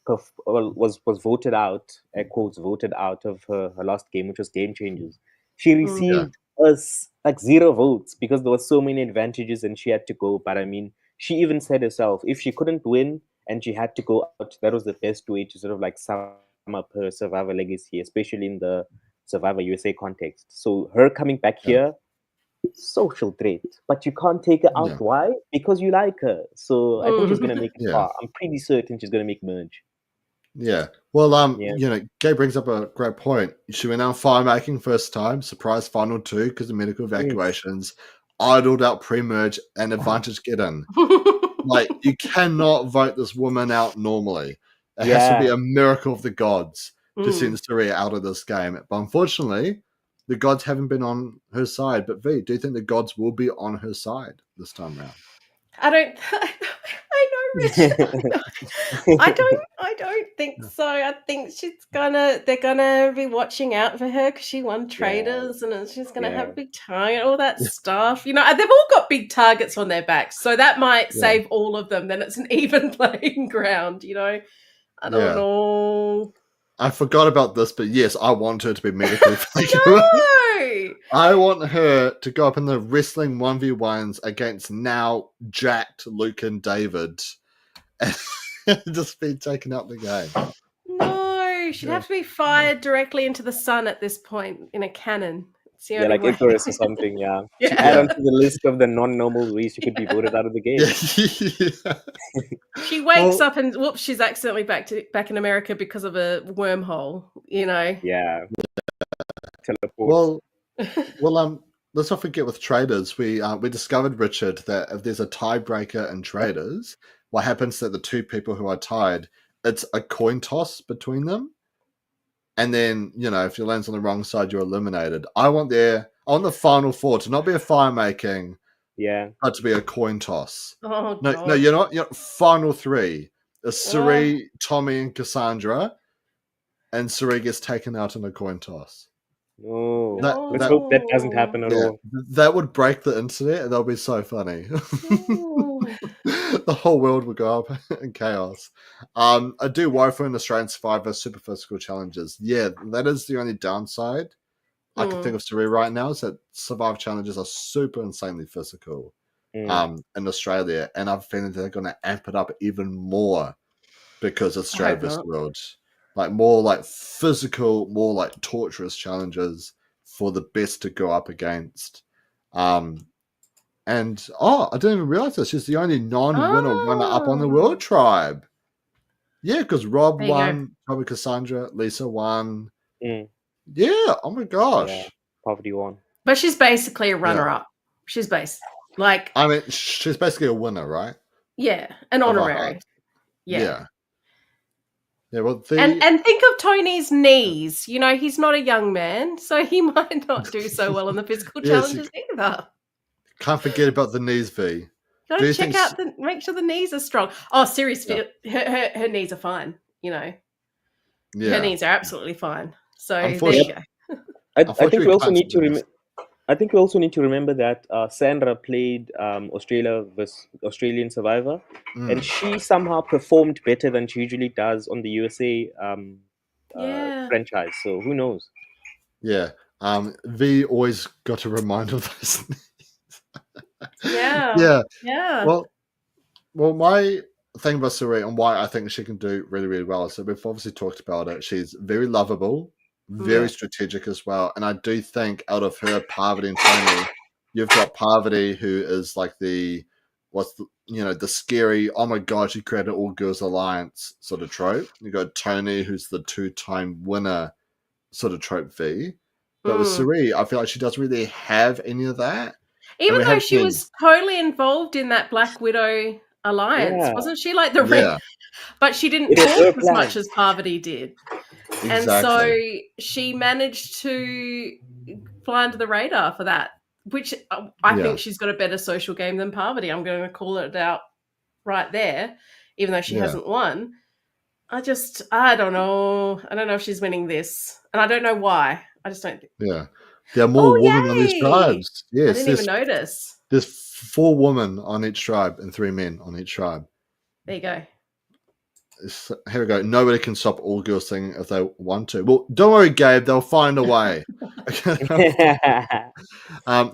was voted out, air quotes, voted out of her last game, which was Game Changers. She yeah, received us like zero votes because there were so many advantages and she had to go. But I mean, she even said herself, if she couldn't win and she had to go out, that was the best way to sort of like sum up her Survivor legacy, especially in the Survivor USA context. So her coming back yeah, here, social threat, but you can't take her out. yeah, Why? Because you like her. So I think she's gonna make it yeah. far. I'm pretty certain she's gonna make merge. Yeah. Well, Yeah. Gay brings up a great point. She went out fire making first time, surprise final two because of medical Yes. evacuations, idled out pre-merge, and advantage get in. Like, you cannot vote this woman out normally. It has to be Yeah. a miracle of the gods to Mm. send Saria out of this game. But unfortunately, the gods haven't been on her side. But V, do you think the gods will be on her side this time round? I don't. I know, Rich. I don't think so. I think they're gonna be watching out for her because she won Yeah. traders, and she's gonna Yeah. have big target, all that stuff. You know, they've all got big targets on their backs, so that might Yeah. save all of them. Then it's an even playing ground. You know, I don't Yeah. know. I forgot about this, but yes, I want her to be medically evacuated. No. I want her to go up in the wrestling 1v1s against now jacked Luke and David and just be taken out the game. No, she'd have to be fired directly into the sun at this point in a cannon. It's the Yeah, only like way. Icarus or something, yeah. To Yeah. add onto the list of the non-normal ways you could be voted out of the game. Yeah. She wakes up and whoops, she's accidentally back in America because of a wormhole, you know. Yeah. Teleport. Well, let's not forget with traders, we discovered, Richard, that if there's a tiebreaker in traders, what happens to the two people who are tied, it's a coin toss between them. And then, if you lands on the wrong side, you're eliminated. I want the final four to not be a fire making, Yeah. but to be a coin toss. Oh, No, God. you're not. Final three is Suri, Tommy, and Cassandra, and Suri gets taken out in a coin toss. No. That Let's hope that doesn't happen at all. that would break the internet, and that'll be so funny. The whole world would go up in chaos. I do worry for an Australian Survivor super physical challenges. Yeah, that is the only downside I can think of Suri right now, is that Survivor challenges are super insanely physical in Australia, and I'm feeling they're going to amp it up even more because it's Australia versus the world. Like more like physical, more like torturous challenges for the best to go up against. And I didn't even realize this. She's the only non-winner runner up on the World Tribe. Yeah, because Rob won, Tommy, Cassandra, Lisa won. Yeah, oh my gosh. Yeah, Poverty won. But she's basically a runner-up. She's I mean, she's basically a winner, right? Yeah, an honorary. Yeah. Yeah, well, and think of Tony's knees. You know, he's not a young man, so he might not do so well in the physical challenges either. Can't forget about the knees, V. Got to check out make sure the knees are strong. Oh, seriously, her knees are fine. You know, her knees are absolutely fine. So there you go. I think we also need to remember that Sandra played Australian Survivor, and she somehow performed better than she usually does on the USA franchise. So who knows? Yeah. V always got a reminder of those things. Yeah. Well, my thing about Suri and why I think she can do really, really well. So we've obviously talked about it. She's very lovable, very strategic as well. And I do think out of her, Parvati and Tony, you've got Parvati, who is like the scary, oh my god, she created all girls alliance sort of trope. You got Tony, who's the 2-time winner sort of trope V. But with Suri, I feel like she doesn't really have any of that. Even though she was totally involved in that Black Widow alliance, wasn't she? Like the ring, but she didn't talk as much as Parvati did. Exactly. And so she managed to fly under the radar for that which I think she's got a better social game than Parvati. I'm going to call it out right there, even though she hasn't won. I don't know. I don't know if she's winning this. And I don't know why. I just don't think. Yeah. There are more women on these Yay! tribes. Yes. I didn't even notice. There's 4 women on each tribe and 3 men on each tribe. There you go. Here we go. Nobody can stop all girls singing if they want to. Well, don't worry, Gabe. They'll find a way.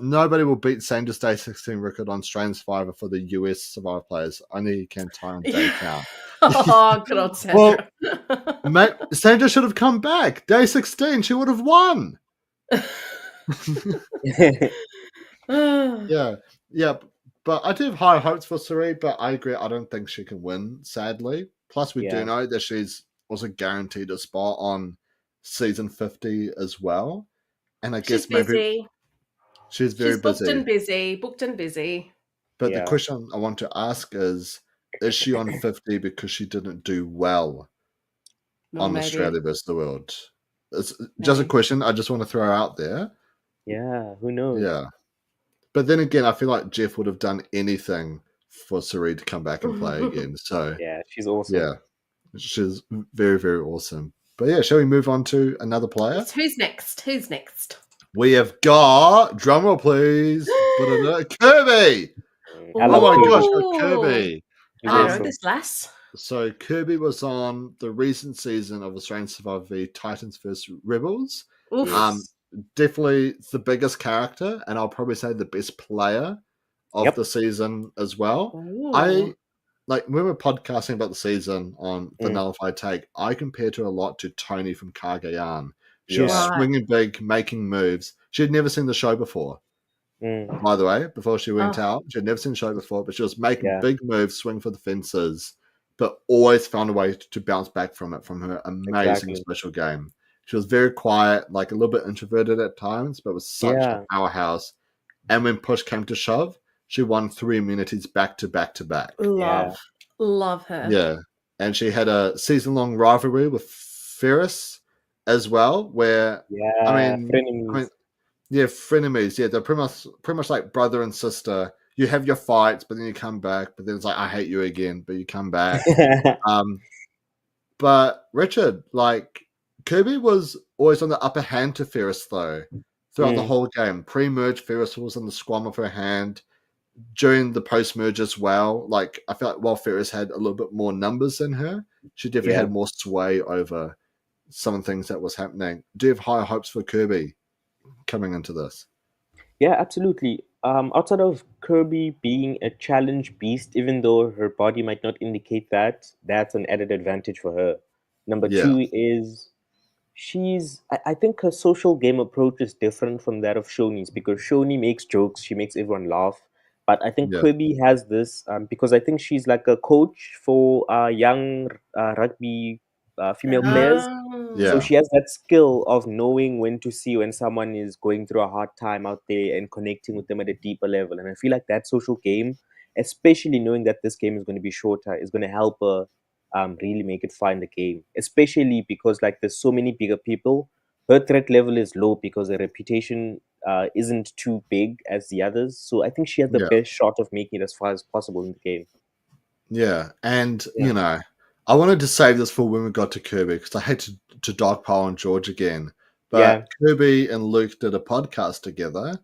Nobody will beat Sandra's Day 16 record on Australian Survivor for the US Survivor players. Only can time day count. Oh, good old Sandra. Well, Sandra should have come back. Day 16, she would have won. Yeah. But I do have high hopes for Sari, but I agree. I don't think she can win, sadly. Plus, we do know that she's also guaranteed a spot on season 50 as well. And I guess maybe she's very busy. Booked and busy. But the question I want to ask is she on 50 because she didn't do well on Australia versus the world? It's just a question I just want to throw out there. Yeah, who knows? Yeah. But then again, I feel like Jeff would have done anything for Sari to come back and play again. So yeah, she's awesome. Yeah, she's very, very awesome. But yeah, shall we move on to another player? Yes, who's next? We have got, drumroll please, Kirby. Oh my gosh, got Kirby. I know this lass. So Kirby was on the recent season of Australian Survivor v Titans vs Rebels. Definitely the biggest character, and I'll probably say the best player of the season as well. When we're podcasting about the season on the Nullified Take, I compared her a lot to Tony from Kagayan. She was swinging big, making moves. She had never seen the show before. By the way, before she went out, she had never seen the show before, but she was making big moves, swing for the fences, but always found a way to bounce back from it, from her amazing special game. She was very quiet, like a little bit introverted at times, but was such a powerhouse. And when push came to shove, she won 3 immunities back to back to back. Love her. Yeah. And she had a season-long rivalry with Ferris as well, where frenemies. Yeah, they're pretty much like brother and sister. You have your fights, but then you come back, but then it's like, I hate you again, but you come back. But Richard, like, Kirby was always on the upper hand to Ferris, though, throughout the whole game. Pre-merge, Ferris was on the squam of her hand. During the post-merge as well, like, I felt like while Ferris had a little bit more numbers than her, she definitely had more sway over some of the things that was happening. Do you have higher hopes for Kirby coming into this? Yeah, absolutely. Outside of Kirby being a challenge beast, even though her body might not indicate that, that's an added advantage for her. Number 2 is I think her social game approach is different from that of Shoni's, because Shoni makes jokes, she makes everyone laugh. But I think Kirby has this, because I think she's like a coach for young rugby female players. So she has that skill of knowing when to see when someone is going through a hard time out there and connecting with them at a deeper level. And I feel like that social game, especially knowing that this game is going to be shorter, is going to help her really make it far in the game. Especially because like there's so many bigger people. Her threat level is low because her reputation isn't too big as the others. So I think she has the best shot of making it as far as possible in the game. Yeah, and you know, I wanted to save this for when we got to Kirby because I hate to dogpile on George again. But Kirby and Luke did a podcast together,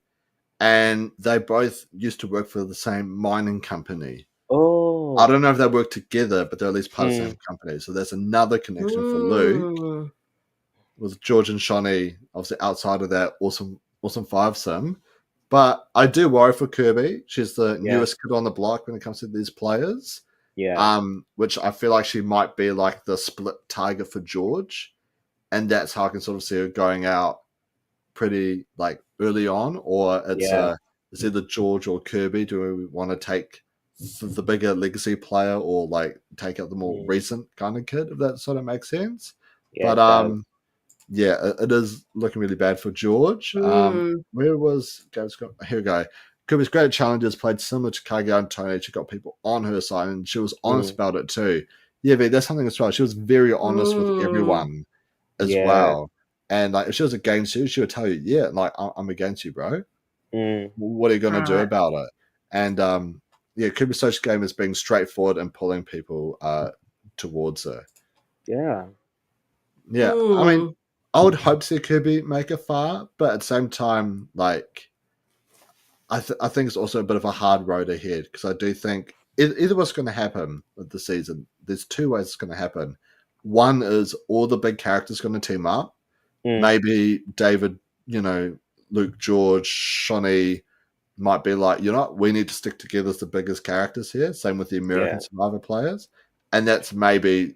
and they both used to work for the same mining company. Oh, I don't know if they work together, but they're at least part of the same company. So there's another connection for Luke with George and Shawnee, obviously outside of that awesome fivesome. But I do worry for Kirby. She's the newest kid on the block when it comes to these players. Which I feel like she might be like the split target for George, and that's how I can sort of see her going out pretty like early on, or it's either George or Kirby. Do we want to take the bigger legacy player or like take out the more recent kind of kid, if that sort of makes sense? But it is looking really bad for George. Where was Gabe's got? Here we go. Kirby's great challenges played similar to Kage and Tony. She got people on her side, and she was honest about it too. Yeah, but that's something as well. She was very honest with everyone as well. And like, if she was against you, she would tell you, "Yeah, like I'm against you, bro." What are you going to do about it? And Kirby's social game is being straightforward and pulling people towards her. Yeah. Yeah, I mean, I would hope to see Kirby make it far, but at the same time, like, I think it's also a bit of a hard road ahead because I do think either what's going to happen with the season. There's two ways it's going to happen. One is all the big characters going to team up. Maybe David, Luke, George, Shawnee might be like, we need to stick together as the biggest characters here. Same with the American Survivor players. And that's maybe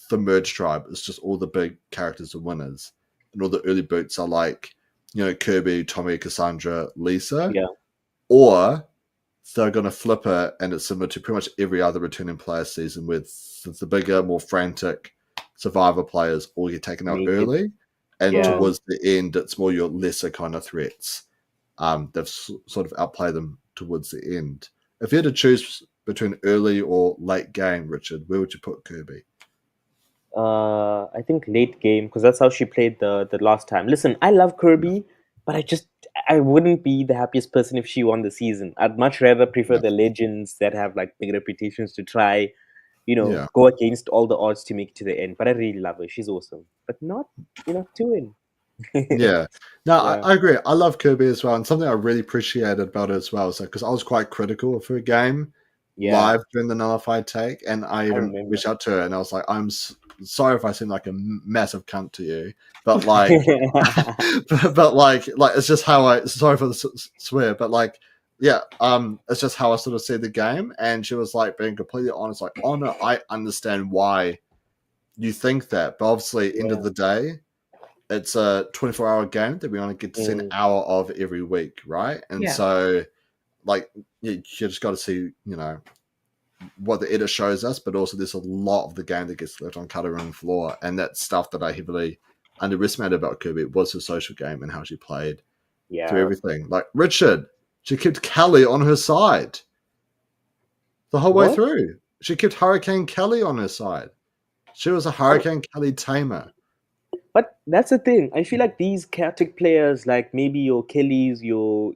the merge tribe. It's just all the big characters are winners. And all the early boots are like, Kirby, Tommy, Cassandra, Lisa. Yeah. Or they're going to flip it and it's similar to pretty much every other returning player season with the bigger, more frantic Survivor players all get taken out early. And towards the end, it's more your lesser kind of threats. They've sort of outplayed them towards the end. If you had to choose between early or late game, Richard, where would you put Kirby? I think late game, because that's how she played the last time. Listen, I love Kirby, but I wouldn't be the happiest person if she won the season. I'd much rather prefer the legends that have like big reputations to try, go against all the odds to make it to the end. But I really love her. She's awesome. But not enough to win. No, I agree. I love Kirby as well. And something I really appreciated about her as well is because I was quite critical of her game live during the Nullified take. And I even reached out to her and I was like, I'm sorry if I seem like a massive cunt to you. But like, it's just how sorry for the swear, but like, it's just how I sort of see the game. And she was like being completely honest, like, oh no, I understand why you think that. But obviously, end of the day, it's a 24-hour game that we only get to see an hour of every week, right? And so, like, you just got to see, what the edit shows us, but also there's a lot of the game that gets left on cutting room floor, and that's stuff that I heavily underestimated about Kirby. It was her social game and how she played through everything. Like, Richard, she kept Kelly on her side the whole way through. She kept Hurricane Kelly on her side. She was a Hurricane Kelly tamer. But that's the thing. I feel like these chaotic players, like maybe your Kellys, your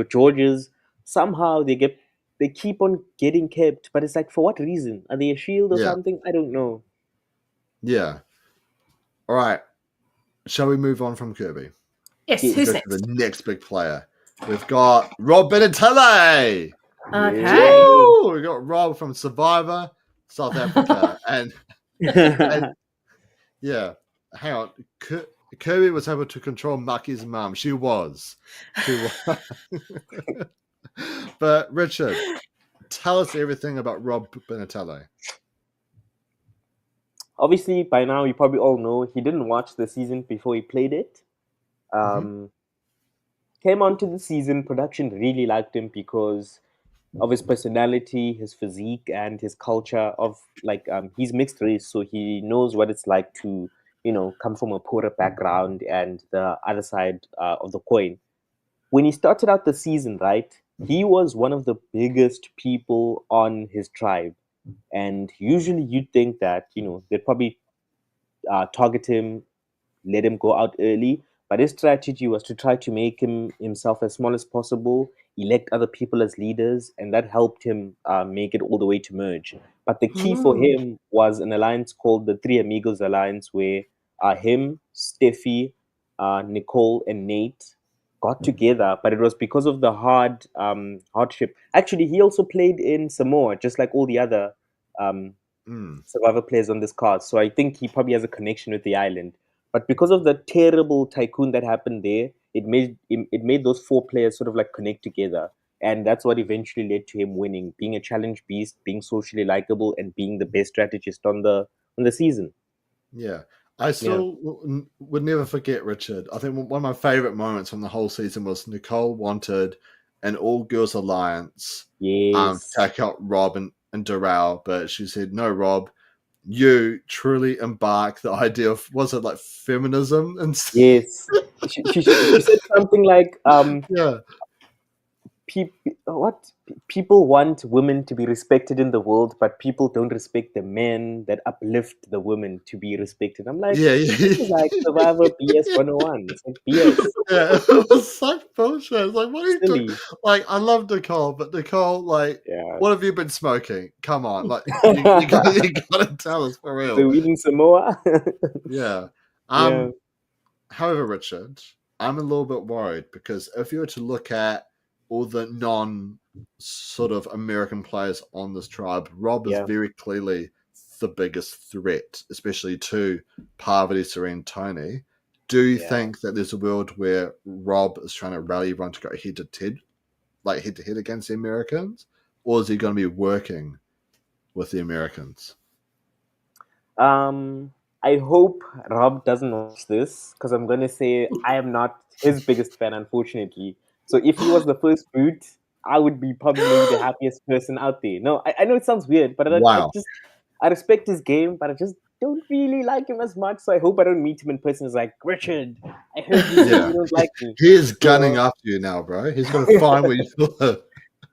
Georges, somehow they keep on getting kept. But it's like, for what reason? Are they a shield or something? I don't know. Yeah. All right. Shall we move on from Kirby? Yes. Who's next? The next big player. We've got Rob Benetelle. Okay. Woo! We got Rob from Survivor, South Africa, and yeah, hang on. Kirby was able to control Mucky's mum. She was. But Richard, tell us everything about Rob Benetelle. Obviously, by now you probably all know he didn't watch the season before he played it. Came onto the season, production really liked him because of his personality, his physique, and his culture of he's mixed race, so he knows what it's like to come from a poorer background and the other side of the coin. When he started out the season, right, he was one of the biggest people on his tribe, and usually you'd think that they'd probably target him, let him go out early. But his strategy was to try to make himself as small as possible, elect other people as leaders, and that helped him make it all the way to merge. But the key for him was an alliance called the Three Amigos Alliance, where him, Steffi, Nicole, and Nate got together. But it was because of the hardship. Actually, he also played in Samoa, just like all the other Survivor players on this card. So I think he probably has a connection with the island. But because of the terrible tycoon that happened there, it made those four players sort of like connect together. And that's what eventually led to him winning, being a challenge beast, being socially likable, and being the best strategist on the season. Yeah. I still would never forget Richard. I think one of my favorite moments from the whole season was Nicole wanted an all-girls alliance to take out Rob and Darrell, but she said, no, Rob, you truly embark the idea of, was it like feminism? And yes. She said something like, people want women to be respected in the world, but people don't respect the men that uplift the women to be respected. I'm like, Yeah, this is like Survivor BS 101. It's like BS. yeah, it was such bullshit. It's like, what are you doing? Silly. Like, I love Nicole, but Nicole, like, Yeah. what have you been smoking? Come on, like, you gotta tell us for real. So in Samoa. Yeah. Yeah. However, Richard, I'm a little bit worried because if you were to look at all the non sort of American players on this tribe, Rob is Yeah. very clearly the biggest threat, especially to Parvati, Serene, Tony. Do you Yeah. think that there's a world where Rob is trying to rally everyone to go head to head against the Americans, or is he going to be working with the Americans? I hope Rob doesn't watch this because I'm gonna say I am not his biggest fan, unfortunately. So if he was the first boot, I would be probably maybe the happiest person out there. No, I know it sounds weird, but Wow. I respect his game, but I just don't really like him as much. So I hope I don't meet him in person. It's like, Richard, I heard you say Yeah. you don't like me. He is gunning So, after you now, bro. He's going to find where you live.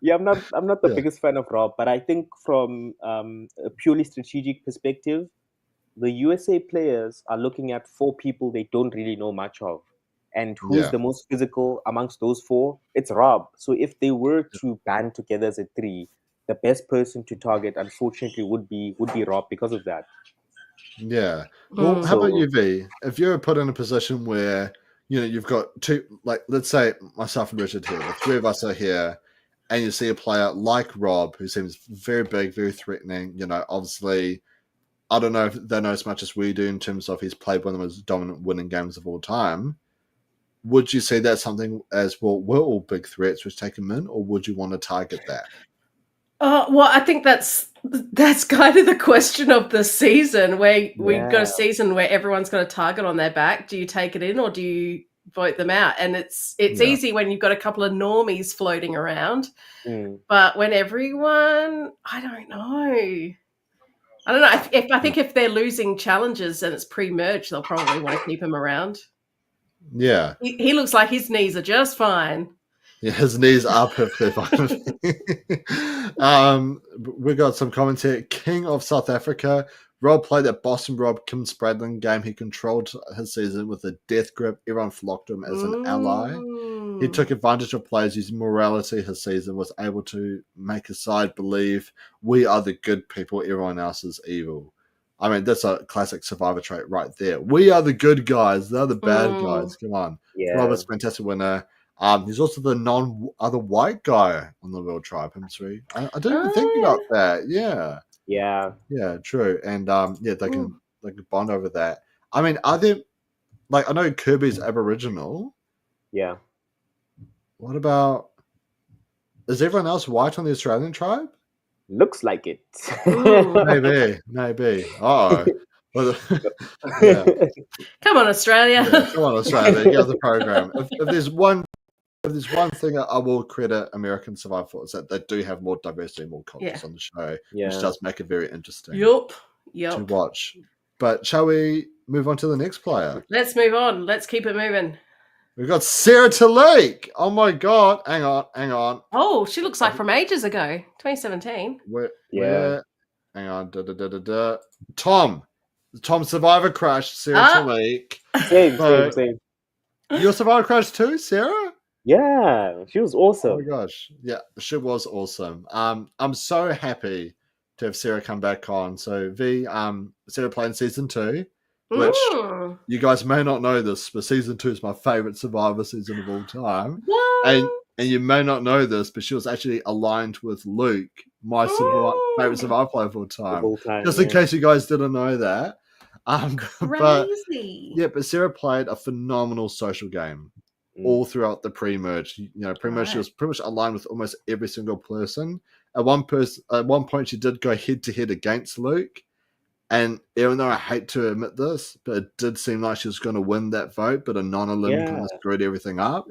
yeah, I'm not the Yeah. biggest fan of Rob, but I think from a purely strategic perspective, the USA players are looking at 4 people they don't really know much of. And who's Yeah. the most physical amongst those 4? It's Rob. So if they were to band together as a 3, the best person to target, unfortunately, would be Rob because of that. Yeah. Well, how about So you, V? If you're put in a position where, you've got 2, like, let's say myself and Richard here, the 3 of us are here, and you see a player like Rob, who seems very big, very threatening, obviously, I don't know if they know as much as we do in terms of he's played one of the most dominant winning games of all time. Would you see that something as, well, we're all big threats, which take him in, or would you want to target that? Well, I think that's kind of the question of the season, where we've got Yeah. a season where everyone's got a target on their back. Do you take it in or do you vote them out? And it's Yeah. easy when you've got a couple of normies floating around, mm, but when everyone, I don't know. I don't know. I think if they're losing challenges and it's pre-merge, they'll probably want to keep him around. Yeah. He looks like his knees are just fine. Yeah, his knees are perfectly fine. We got some comments here. King of South Africa. Rob played that Boston Rob Kim Spradlin game. He controlled his season with a death grip. Everyone flocked him as an ally. He took advantage of players using morality his season, was able to make his side believe we are the good people, everyone else is evil. I mean, that's a classic Survivor trait right there. We are the good guys. They're the bad guys. Come on. yeah. Robert's fantastic winner. He's also the non-other white guy on the World Tribe. I didn't even think about that. Yeah. Yeah. Yeah, true. And they can bond over that. I mean, are there, like, I know Kirby's Aboriginal. Yeah. What about, is everyone else white on the Australian tribe? Looks like it. Maybe. Oh. Yeah. Come on, Australia. Yeah, come on, Australia. Get the program. If there's one thing I will credit American Survivor for, is that they do have more diversity, more cultures on the show, which does make it very interesting to watch. But shall we move on to the next player? Let's move on. Let's keep it moving. We've got Sarah Talake. Oh my God. Hang on. Oh, she looks like from ages ago, 2017. Where? Hang on. Tom Survivor Crush, Sarah Talake. Same. Your Survivor Crush too, Sarah? Yeah, she was awesome. Oh my gosh. Yeah, she was awesome. I'm so happy to have Sarah come back on. So Sarah played in season 2, which you guys may not know this, but season 2 is my favorite Survivor season of all time. What? And you may not know this, but she was actually aligned with Luke, my favorite Survivor player of all time. Just in case you guys didn't know that. Crazy. But Sarah played a phenomenal social game all throughout the pre-merge. Pre-merge, she was pretty much aligned with almost every single person. At one point, she did go head-to-head against Luke. And even though I hate to admit this, but it did seem like she was going to win that vote, but a non-elim kind of screwed everything up.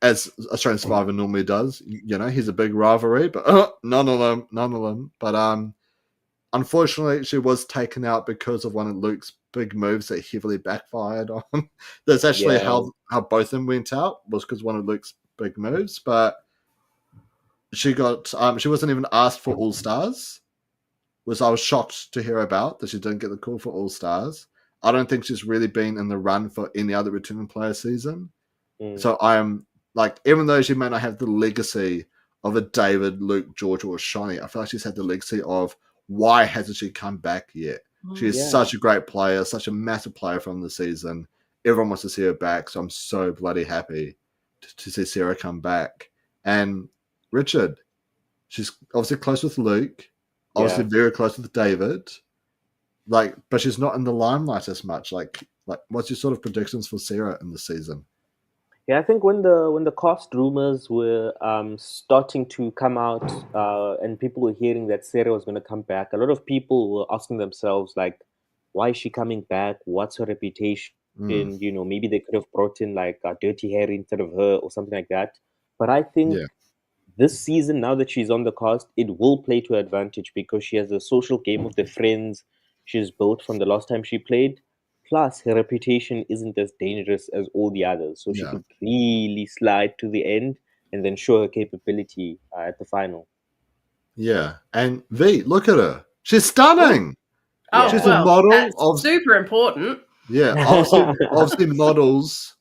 As Australian Survivor normally does. He's a big rivalry, but non-elim. But unfortunately, she was taken out because of one of Luke's big moves that heavily backfired on. That's actually how both of them went out, was because one of Luke's big moves. But she got she wasn't even asked for All Stars. I was shocked to hear about that she didn't get the call for All Stars. I don't think she's really been in the run for any other returning player season. So I am like, even though she may not have the legacy of a David, Luke, George, or Shawnee, I feel like she's had the legacy of why hasn't she come back yet? She is such a great player, such a massive player from the season. Everyone wants to see her back, so I'm so bloody happy to see Sarah come back. And Richard, she's obviously close with Luke, obviously very close with David, like, but she's not in the limelight as much. Like, what's your sort of predictions for Sarah in the season? Yeah, I think when the cast rumors were starting to come out, and people were hearing that Sarah was going to come back, a lot of people were asking themselves, like, why is she coming back? What's her reputation? You know, maybe they could have brought in like Dirty Harry instead of her or something like that. But I think this season, now that she's on the cast, it will play to her advantage because she has a social game with the friends she's built from the last time she played. Plus, her reputation isn't as dangerous as all the others, so she could really slide to the end and then show her capability at the final. Yeah, and V, look at her. She's stunning. Oh, she's well, a model. that's super important. Yeah, obviously models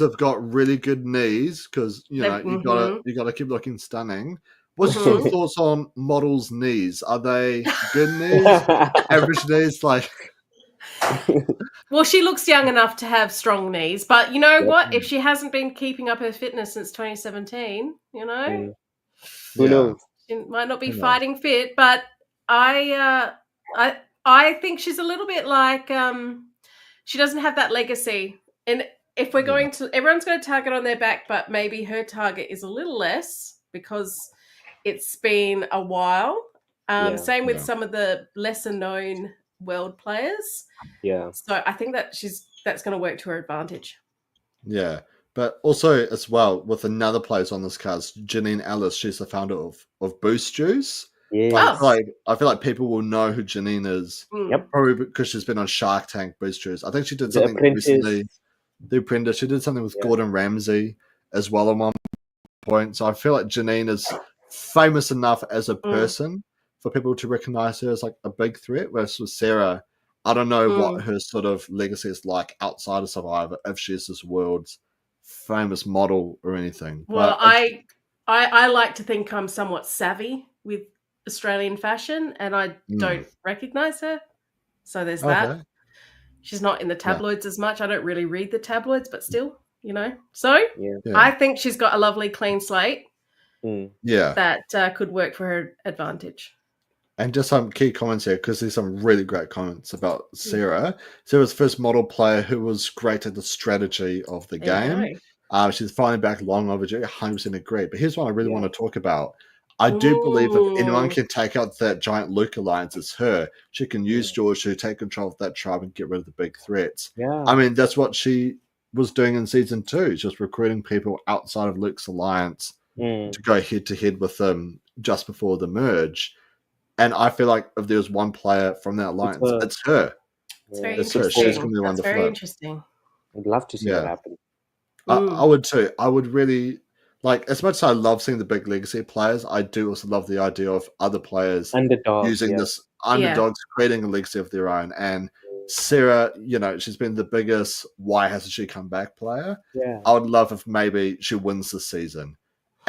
have got really good knees because you know you gotta keep looking stunning. What's your sort of thoughts on models' knees? Are they good knees, average knees? Like, well, she looks young enough to have strong knees, but you know what? If she hasn't been keeping up her fitness since 2017, you know, who knows? She might not be fighting fit. But I think she's a little bit like she doesn't have that legacy. And if we're going to, everyone's going to target on their back, but maybe her target is a little less because it's been a while. Same with some of the lesser known world players. Yeah. So I think that that's going to work to her advantage. Yeah. But also as well with another player on this cast, Janine Ellis, she's the founder of Boost Juice. Yes. I feel like people will know who Janine is. Yep. Probably because she's been on Shark Tank, Boost Juice. I think she did something recently. The Apprentice. She did something with Gordon Ramsay as well at one point. So I feel like Janine is famous enough as a person for people to recognize her as like a big threat. Whereas with Sarah, I don't know what her sort of legacy is like outside of Survivor, if she's this world's famous model or anything. Well, but I like to think I'm somewhat savvy with Australian fashion, and I don't recognize her. So there's that. She's not in the tabloids as much. I don't really read the tabloids, but still, you know. So I think she's got a lovely clean slate. That could work for her advantage. And just some key comments here, because there's some really great comments about Sarah. Sarah's the first model player who was great at the strategy of the game. She's finally back, long overdue. 100% agree. But here's what I really want to talk about. I do believe if anyone can take out that giant Luke alliance, it's her. She can use George to take control of that tribe and get rid of the big threats. I mean, that's what she was doing in season 2. She was recruiting people outside of Luke's alliance to go head to head with them just before the merge. And I feel like if there's one player from that alliance, it's her. It's very it's interesting. Her. She's going to be one to flip. Very interesting. I'd love to see that happen. I would too. I would really like, as much as I love seeing the big legacy players, I do also love the idea of other players using this underdogs, creating a legacy of their own. And Sarah, you know, she's been the biggest why hasn't she come back player. I would love if maybe she wins this season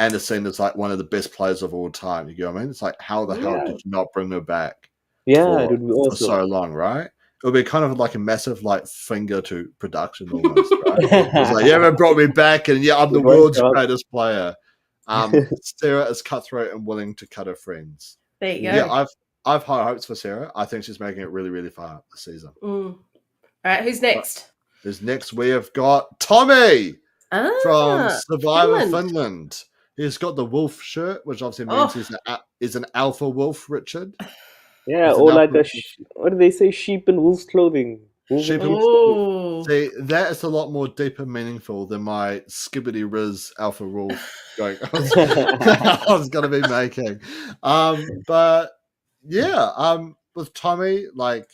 and is seen as like one of the best players of all time. You get what I mean? It's like, how the hell did you not bring her back for so long, right? It would be kind of like a massive like finger to production almost, right? It's like, you haven't brought me back, and I'm the world's greatest player. Sarah is cutthroat and willing to cut her friends. There you go. Yeah, I've high hopes for Sarah. I think she's making it really, really far this season. All right, who's next? Who's next? We have got Tommy from Survivor Finland. He's got the wolf shirt, which obviously means he's an alpha wolf, Richard. Yeah, or like what do they say? Sheep and wolf's clothing. Sheep and wolf. See, that is a lot more deeper meaningful than my skibbity riz alpha wolf joke I was going to be making. But yeah, with Tommy, like,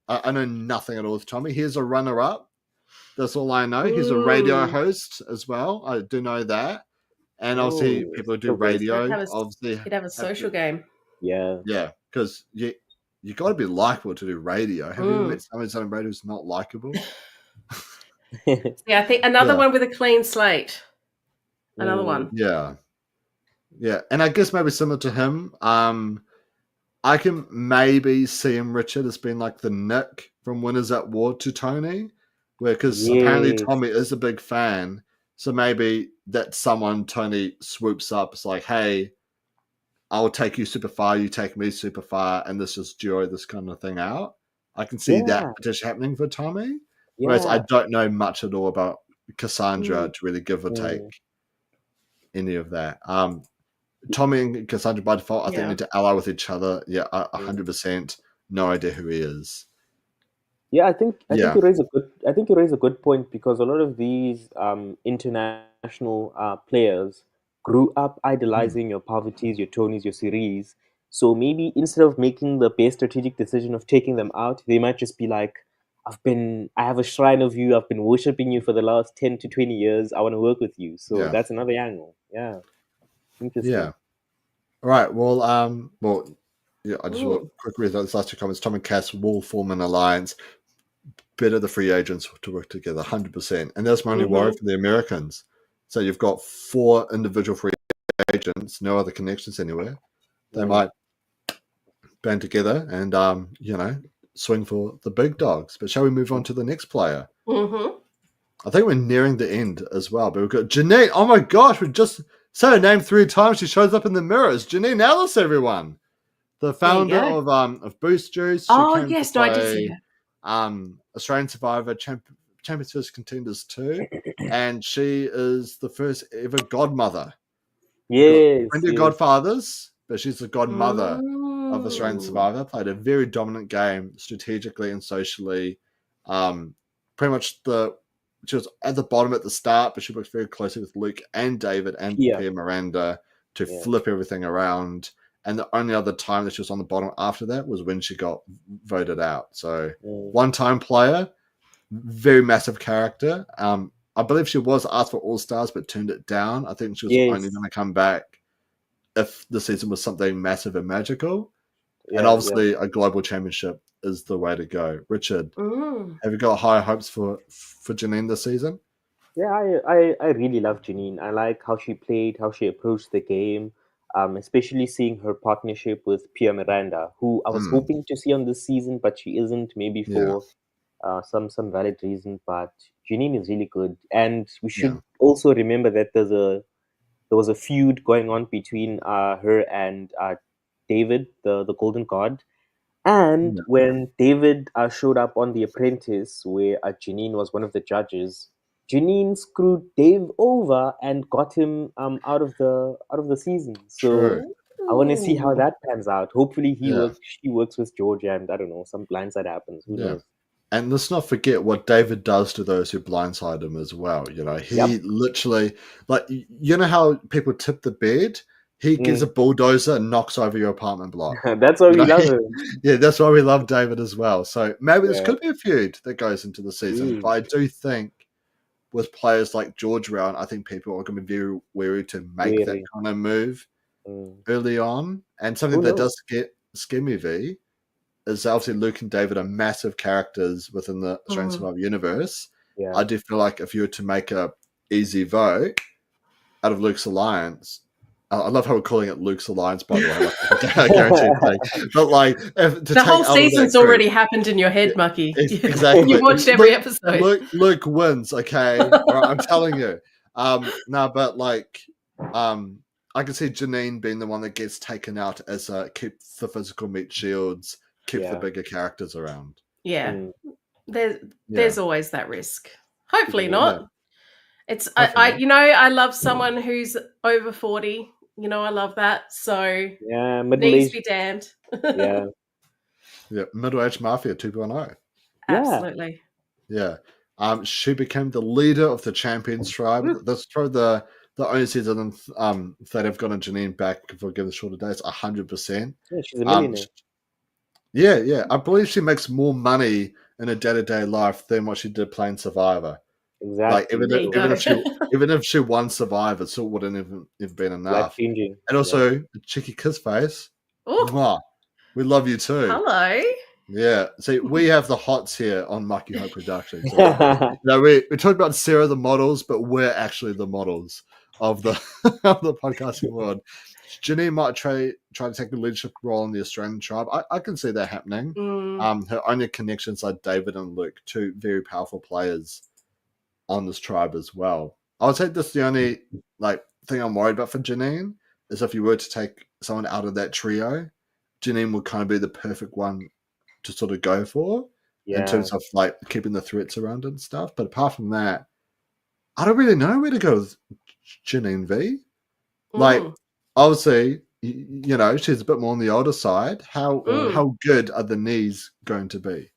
I know nothing at all with Tommy. He's a runner-up. That's all I know. He's a radio host as well. I do know that. And obviously, people who do radio, obviously, he'd have a social game. Yeah. Yeah, because you got to be likable to do radio. Have you ever met someone who's on radio who's not likable? Yeah, I think another one with a clean slate. Another one. Yeah. Yeah, and I guess maybe similar to him, I can maybe see him, Richard, as being like the Nick from Winners at War to Tony, because apparently Tommy is a big fan. So maybe that's someone Tony swoops up. It's like, hey, I'll take you super far, you take me super far, and this is duo this kind of thing out. I can see that potentially happening for Tommy. Whereas I don't know much at all about Cassandra to really give or take any of that. Tommy and Cassandra by default, I think need to ally with each other. Yeah, 100%. No idea who he is. Yeah, I think you raise a good point, because a lot of these international players grew up idolizing your Parvatis, your Tonys, your Siris. So maybe instead of making the best strategic decision of taking them out, they might just be like, I have a shrine of you. I've been worshipping you for the last 10 to 20 years. I want to work with you. So that's another angle. Yeah. Interesting. Yeah. All right. Well, I just want to quickly read those last two comments. Tom and Cass will form an alliance. Better the free agents to work together, 100%. And that's my only worry for the Americans. So you've got 4 individual free agents, no other connections anywhere. They might band together and, swing for the big dogs. But shall we move on to the next player? I think we're nearing the end as well. But we've got Janine. Oh my gosh, we just said her name 3 times. She shows up in the mirrors. Janine Ellis, everyone. The founder of Boost Juice. I did see her. Australian Survivor Champions vs. Contenders 2. And she is the first ever godmother. Yes. Plenty of godfathers, but she's the godmother of Australian Survivor. Played a very dominant game strategically and socially. Pretty much she was at the bottom at the start, but she works very closely with Luke and David and Pia Miranda to flip everything around. And the only other time that she was on the bottom after that was when she got voted out. So one-time player, very massive character. I believe she was asked for All-Stars, but turned it down. I think she was only going to come back if the season was something massive and magical. And obviously a global championship is the way to go. Richard, have you got high hopes for Janine this season? Yeah, I really love Janine. I like how she played, how she approached the game, especially seeing her partnership with Pia Miranda, who I was hoping to see on this season, but she isn't, maybe for some valid reason. But Janine is really good. And we should also remember that there was a feud going on between her and David, the Golden God. And when David showed up on The Apprentice, where Janine was one of the judges, Janine screwed Dave over and got him out of the season. So I want to see how that pans out. Hopefully she works with Georgia, and I don't know, some blindside happens. Who knows? And let's not forget what David does to those who blindside him as well. He literally, how people tip the bed. He gets a bulldozer and knocks over your apartment block. That's why we love him. Yeah, that's why we love David as well. So maybe this could be a feud that goes into the season. But I do think with players like George around, I think people are going to be very wary to make that kind of move early on. And something that does scare me, V, is obviously Luke and David are massive characters within the Australian Survivor universe. Yeah. I do feel like if you were to make a easy vote out of Luke's alliance, I love how we're calling it Luke's Alliance, by the way. I guarantee but the whole season's already happened in your head, Mucky. Exactly. You've watched every episode. Luke wins, okay? Right, I'm telling you. I can see Janine being the one that gets taken out as keep the physical meat shields, keep the bigger characters around. Yeah. There's always that risk. Hopefully not. It's I love someone who's over 40. I love that. So knees be damned. Middle-aged Mafia 2.0. Absolutely. Yeah. She became the leader of the Champions tribe. That's probably the only season that have gotten Janine back for given shorter days. 100%. Yeah, she's a millionaire. Yeah. I believe she makes more money in her day-to-day life than what she did playing Survivor. Like Exactly. There you go. even if she won Survivor, it still wouldn't have been Life enough. changing. And also, Cheeky Kiss Face. Oh, Mwah. We love you too. hello. Yeah. See, we have the hots here on Mucky Hope Productions. We talk about Sarah the models, but we're actually the models of the of the podcasting world. Janine might try to take a leadership role in the Australian tribe. I can see that happening. Her only connections are David and Luke, two very powerful players on this tribe as well. I would say that's the only thing I'm worried about for Janine is if you were to take someone out of that trio, Janine would kind of be the perfect one to sort of go for in terms of keeping the threats around and stuff. But apart from that, I don't really know where to go with Janine V. Obviously, she's a bit more on the older side. How good are the knees going to be?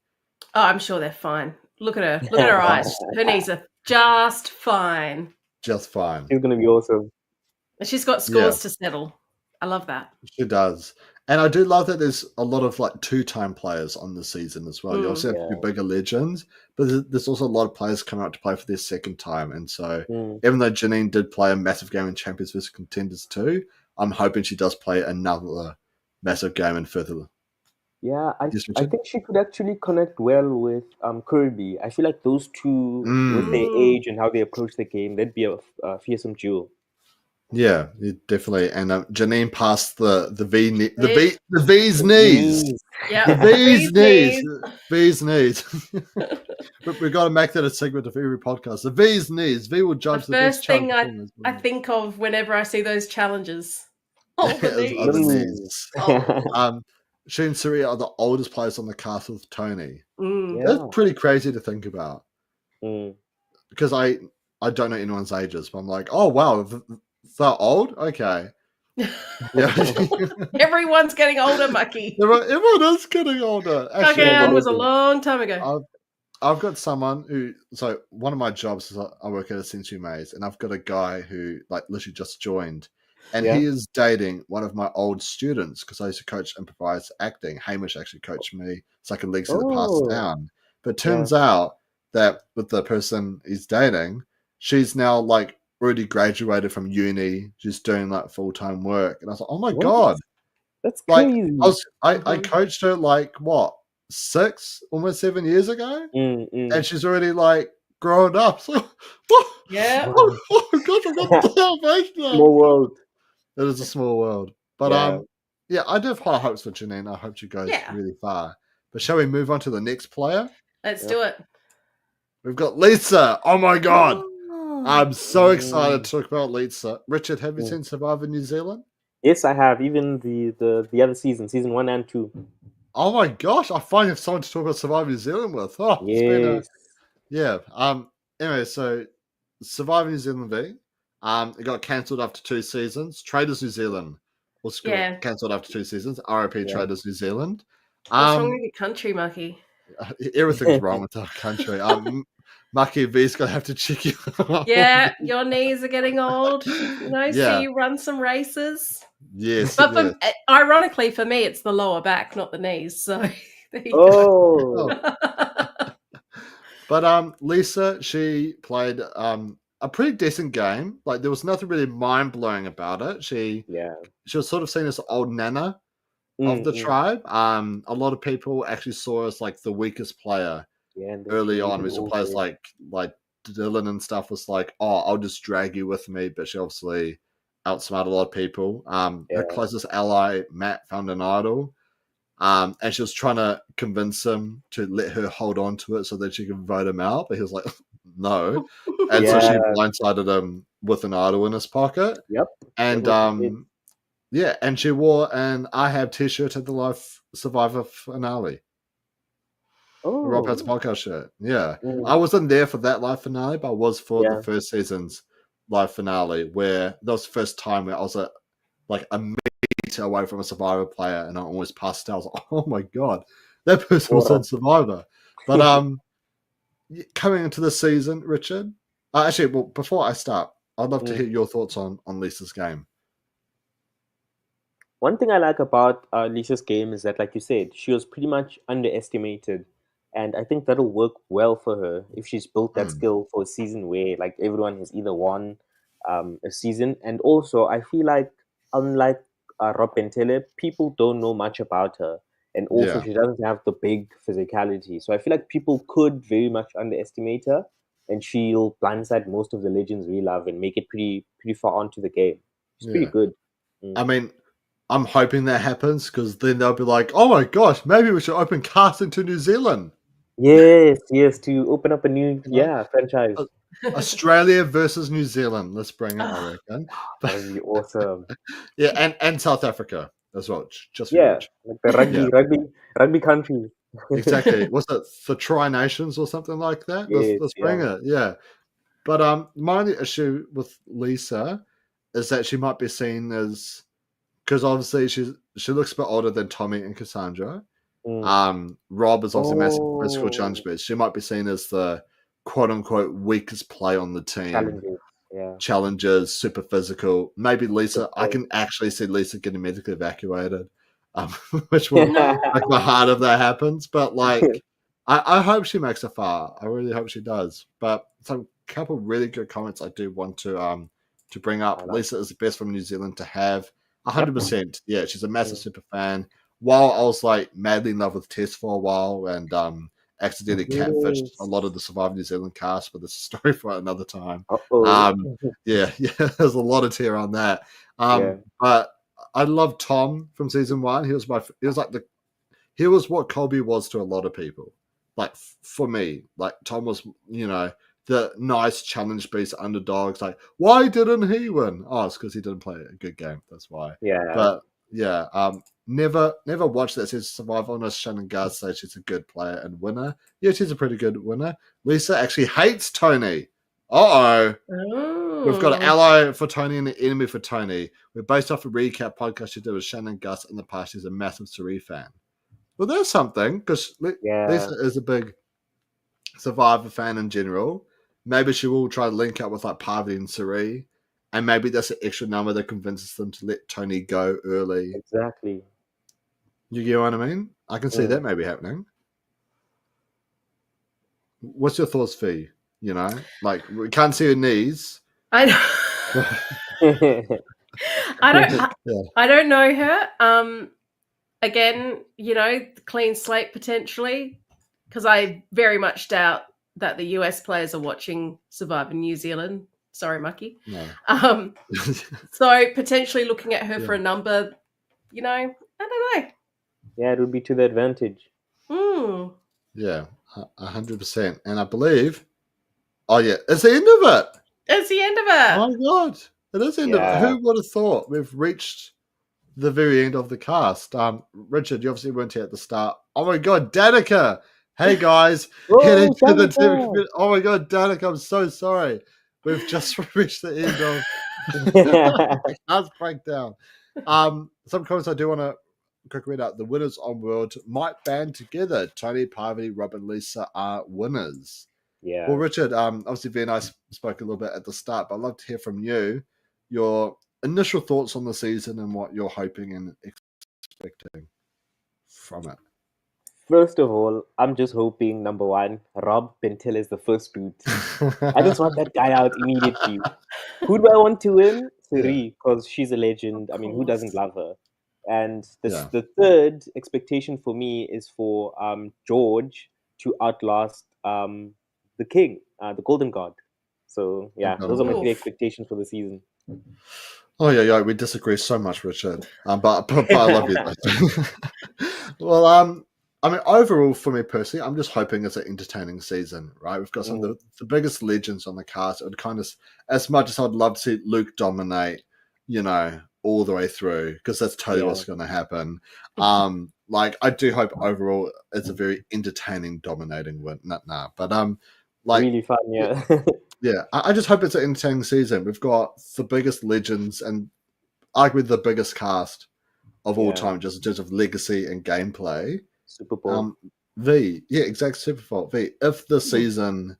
Oh, I'm sure they're fine. Look at her. Look at her eyes. Her knees are just fine. Just fine. She's going to be awesome. And she's got scores to settle. I love that. She does. And I do love that there's a lot of two-time players on the season as well. You also have your bigger legends, but there's also a lot of players coming out to play for their second time. And so even though Janine did play a massive game in Champions vs. Contenders too, I'm hoping she does play another massive game in further. Yeah, I think she could actually connect well with Kirby. I feel like those two, with their age and how they approach the game, that'd be a fearsome duel. Yeah, definitely. And Janine passed the V's knees. Yeah, the V's knees. V's knees. But we've got to make that a segment of every podcast. The V's knees. V will judge the first thing I think of whenever I see those challenges. Oh, the knees. She and Siri are the oldest players on the cast with Tony. That's pretty crazy to think about. Because I don't know anyone's ages, but I'm like, oh wow, they're old? Okay. Yeah. Everyone's getting older, Mucky. Everyone is getting older. Actually, that was a long time ago. I've got someone who, so one of my jobs is I work at a Century Maze, and I've got a guy who literally just joined, and he is dating one of my old students because I used to coach improvised acting. Hamish actually coached me so I could legacy the past down. But it turns out that with the person he's dating, she's now already graduated from uni, she's doing full-time work. And I was like, oh my God. That's crazy. I coached her almost 7 years ago. And she's already grown up. So, yeah. Oh gosh, I've got salvation. Small world. It is a small world. But I do have high hopes for Janine. I hope she goes really far. But shall we move on to the next player? Let's do it. We've got Lisa. Oh my God. I'm so excited to talk about Lisa. Richard, have you seen Survivor New Zealand? Yes, I have. Even the other season 1 and 2. Oh my gosh, I finally have someone to talk about Survivor New Zealand with. Oh, yes. Anyway, so Survivor New Zealand V. It got cancelled after 2 seasons. Traders New Zealand was cancelled after 2 seasons. RIP Traders New Zealand. What's wrong with your country, Mucky? Everything's wrong with our country. Mucky V's gonna have to check you out. Yeah, your knees are getting old. So you run some races. Yes. But ironically for me, it's the lower back, not the knees. So there you go. But Lisa, she played a pretty decent game. There was nothing really mind blowing about it. She was sort of seen as the old nana of the tribe. A lot of people actually saw her as the weakest player early on. We saw players like Dylan and stuff was I'll just drag you with me, but she obviously outsmarted a lot of people. Her closest ally, Matt, found an idol. And she was trying to convince him to let her hold on to it so that she could vote him out. But he was like, no. And so she blindsided him with an idol in his pocket. Yep. And and she wore an I Have t-shirt at the Life Survivor finale. Oh. Rob has a podcast shirt. Yeah. I wasn't there for that live finale, but I was for the first season's live finale where that was the first time where I was a meter away from a Survivor player and I almost passed out. I was like, oh my God, that person was on Survivor. But coming into the season, Richard, before I start, I'd love to hear your thoughts on Lisa's game. One thing I like about Lisa's game is that, like you said, she was pretty much underestimated, and I think that'll work well for her if she's built that Mm, skill for a season where like everyone has either won a season, and also I feel like unlike Rob Bentele, people don't know much about her, and also yeah, she doesn't have the big physicality. So I feel like people could very much underestimate her, and she'll blindside most of the legends we love and make it pretty far onto the game. She's pretty yeah. good. Mm. I mean, I'm hoping that happens because then they'll be like, "Oh my gosh, maybe we should open casting to New Zealand." Yes, yes, to open up a new You know? franchise. Au- Australia versus New Zealand. Let's bring it, I Ah, reckon. That But would be awesome. yeah, and South Africa as well, just for you, Yeah, Rich. like the Yeah, rugby country. exactly. Was it the Tri Nations or something like that? Let's Yes, let's bring yeah. it. Yeah, but my only issue with Lisa is that she might be seen as because obviously she looks a bit older than Tommy and Cassandra. Mm. Rob is obviously a massive physical challenge, Oh, but she might be seen as the quote unquote weakest player on the team. challenges. Yeah, Challenges, super physical. Maybe good Lisa. I point. can actually see Lisa getting medically evacuated, which will break my no. heart if that happens. But like, I hope she makes it far. I really hope she does. But some couple really good comments I do want to bring up. I love. Lisa is the best from New Zealand to have. Yep. 100%. Yeah, she's a massive Mm. super fan. While I was like madly in love with Tess for a while and accidentally catfished a Yes. lot of the Survivor New Zealand cast, but this is a story for another time. Uh-oh. Um, yeah, yeah, there's a lot of tear on that. Yeah, But I love Tom from season one. He was like he was what Colby was to a lot of people. Like for me, like Tom was, the nice challenge based underdogs. Like, why didn't he win? Oh, it's because he didn't play a good game. That's why. yeah, But yeah, never watched that season Survival. Unless Shannon Guard says she's a good player and winner. Yeah, she's a pretty good winner. Lisa actually hates Tony. Uh oh. We've got an Oh. ally for Tony and an enemy for Tony. We're based off a recap podcast she did with Shannon Gus in the past. She's a massive Suri fan. Well, there's something because yeah. Lisa is a big Survivor fan in general. Maybe she will try to link up with like Parvati and Suri, and maybe that's an extra number that convinces them to let Tony go early. Exactly. You get what I mean? I can see Mm. that maybe happening. What's your thoughts, Fee? Like we can't see her knees. I I don't Yeah. I don't know her. Again, clean slate potentially, because I very much doubt that the US players are watching Survivor New Zealand. Sorry, Mucky. No. So potentially looking at her Yeah. for a number, I don't Yeah, it would be to the advantage. know. Yeah, 100%. And I believe, oh yeah, it's the end of it. It's the end of Oh it. my god, it is the end of it. Yeah. Who would have thought we've reached the very end of the cast? Richard, you obviously weren't here at the start. Oh my god, Danica! Hey guys, heading to the Danica! oh my god, Danica! I'm so sorry. We've just reached the end of the cast breakdown. Some comments I do want to quick read out. The winners on World might band together. Tony, Parvati, Rob, and Lisa are winners. Yeah. Well, Richard, obviously, V and I spoke a little bit at the start, but I'd love to hear from you your initial thoughts on the season and what you're hoping and expecting from it. First of all, I'm just hoping, number one, Rob Bentel is the first boot. I just want that guy out immediately. Who do I want to win? Suri, because she's a legend. Of I mean, who doesn't course. love her? And Yeah. the third expectation for me is for George to outlast the king, the Golden God. So yeah, those are my three Oof. expectations for the season. Oh yeah, we disagree so much, Richard. But I love you. Though. Well, I mean, overall, for me personally, I'm just hoping it's an entertaining season, right? We've got some of the biggest legends on the cast. It would kind of, as much as I'd love to see Luke dominate, all the way through, because that's totally what's going to happen. Like I do hope overall it's a very entertaining, dominating win. But like Really fun, yeah. yeah, I just hope it's an entertaining season. We've got the biggest legends and arguably the biggest cast of all Yeah. time, just in terms of legacy and gameplay. Super Bowl. V, yeah, exactly. Super Fault V. If the season,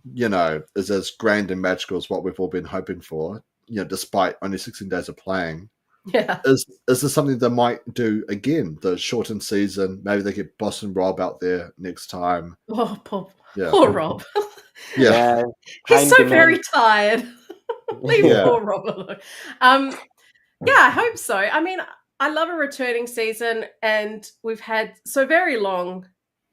is as grand and magical as what we've all been hoping for, despite only 16 days of playing, Yeah. Is this something they might do again? The shortened season. Maybe they get Boston Rob out there next time. Oh, poor Yeah. Rob. Yeah. He's so Kind very man. tired. Leave Yeah. poor Rob alone. Yeah, I hope so. I mean, I love a returning season, and we've had so very long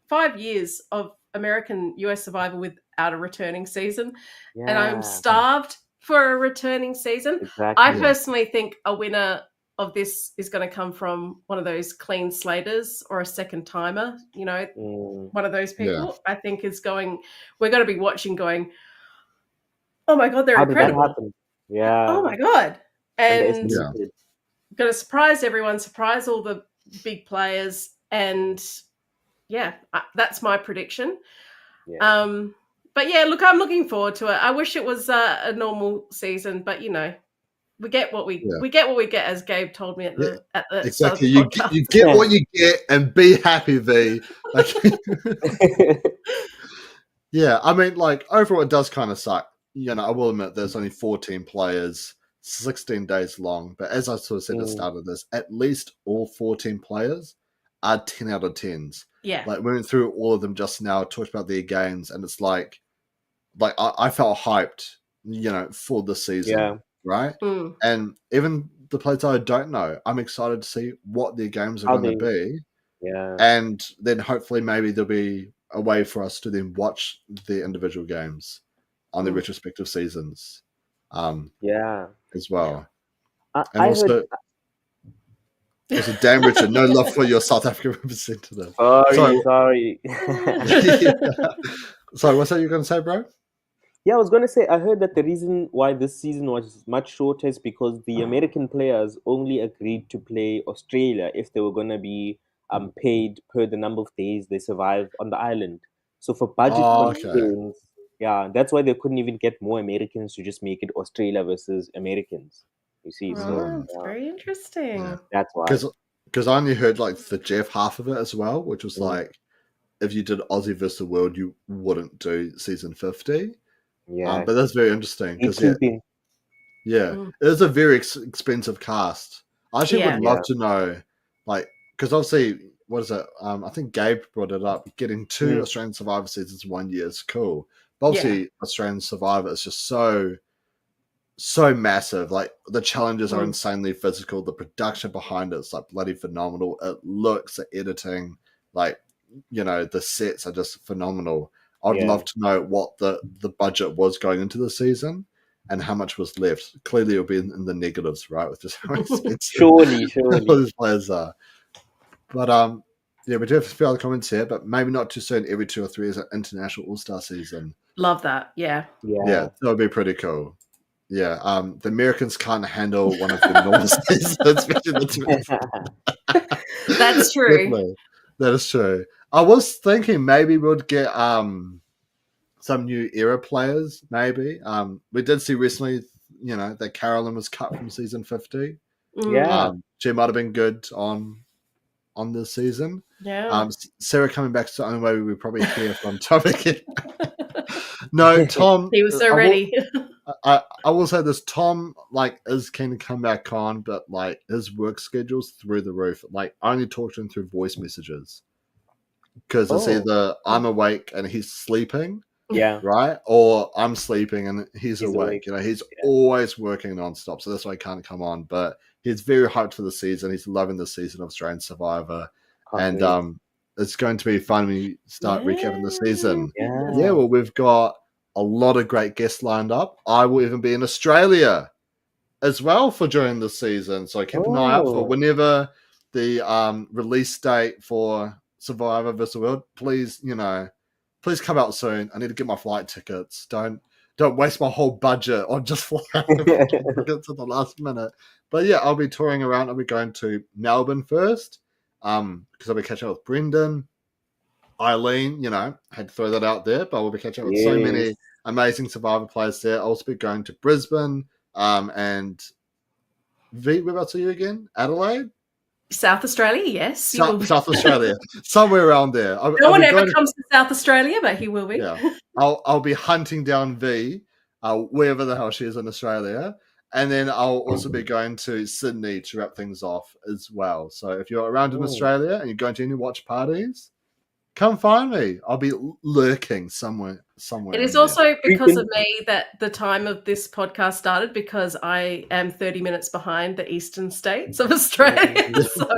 5 years of American US Survivor without a returning season, and I'm Yeah, starved for a returning season. I exactly. personally think a winner of this is going to come from one of those clean slaters or a second timer, one of those Yeah. people. I think we're going to be watching going, oh my God, they're How did that incredible. happen? Yeah, Oh my God. And Yeah. underestimated. going to surprise everyone, surprise all the big players, and yeah, that's my prediction. Yeah. But yeah, look, I'm looking forward to it. I wish it was a normal season, but we get what we get, as Gabe told me at Yeah, the start of exactly. the You podcast. get what you get, and be happy, V. Like, yeah, I mean, like overall, it does kind of suck. I will admit there's only 14 players, 16 days long. But as I sort of said at the start of this, at least all 14 players are 10 out of 10s. Yeah. Like we went through all of them just now, talked about their games, and it's like I felt hyped, for the season, Yeah. right? Mm. And even the players I don't know, I'm excited to see what their games are How going to be. Yeah. And then hopefully maybe there'll be a way for us to then watch the individual games on the retrospective seasons Yeah. as well. I And heard. also, damn Richard, no love for your South African representative. Sorry. Yeah. Sorry, what's that you're going to say, bro? Yeah, I was going to say, I heard that the reason why this season was much shorter is because the American players only agreed to play Australia if they were going to be paid per the number of days they survive on the island. So for budget Okay. constraints, yeah, that's why they couldn't even get more Americans to just make it Australia versus Americans. You see, so That's very interesting. Yeah. that's why. Because I only heard like the Jeff half of it as well, which was like if you did Aussie versus the World, you wouldn't do season 50. Yeah, But that's very interesting because keeping. it is a very expensive cast. I actually would love to know, like, because obviously, what is it? I think Gabe brought it up. Getting 2 Australian Survivor seasons in 1 year is cool. But obviously, Australian Survivor is just so massive. Like the challenges are insanely physical. The production behind it is like bloody phenomenal. It looks, the editing, like the sets are just phenomenal. I'd love to know what the budget was going into the season and how much was left. Clearly, it'll be in the negatives, right? With just how expensive Surely. all these players are. But yeah, we do have a few other comments here, but maybe not too soon. Every 2 or 3 is an international All-Star season. Love that. Yeah. Yeah, that would be pretty cool. Yeah, the Americans can't handle one of the normal seasons, especially the That's true. Definitely. That is true. I was thinking maybe we'd get some new era players. Maybe we did see recently, that Carolyn was cut from season 50. Yeah. She might have been good on this season. Yeah. Sarah coming back is the only way we probably hear from Tom again. No, Tom. He was so ready. I will say this: Tom is keen to come back on, but his work schedule's through the roof. I only talk to him through voice messages because it's either I'm awake and he's sleeping, right, or I'm sleeping and he's awake. He's always working nonstop, so that's why he can't come on. But he's very hyped for the season. He's loving the season of Australian Survivor, and it's going to be fun when we start recapping the season. Yeah, well, we've got a lot of great guests lined up. I will even be in Australia as well for during the season. So keep an eye out for whenever the release date for Survivor vs. World. Please, please come out soon. I need to get my flight tickets. Don't waste my whole budget on just flying tickets at the last minute. But yeah, I'll be touring around. I'll be going to Melbourne first because I'll be catching up with Brendan. Eileen, had to throw that out there, but we'll be catching up with so many amazing Survivor players there. I'll also be going to Brisbane and V, whereabouts are you again? Adelaide? South Australia, yes. South Australia. Somewhere around there. No one ever comes to South Australia, but he will be. Yeah. I'll be hunting down V, wherever the hell she is in Australia. And then I'll also be going to Sydney to wrap things off as well. So if you're around in Australia and you're going to any watch parties, come find me. I'll be lurking somewhere. It is in also because of me that the time of this podcast started, because I am 30 minutes behind the eastern states of Australia. So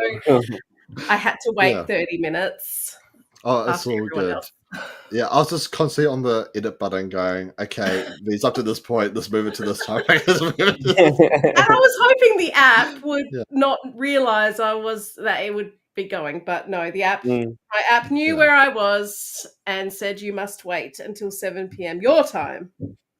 I had to wait 30 minutes. Oh, it's all good. Else. Yeah, I was just constantly on the edit button going, okay, these up to this point, let's move it to this time. And I was hoping the app would not realize that it would be going, but no, my app knew where I was and said you must wait until 7 p.m. your time.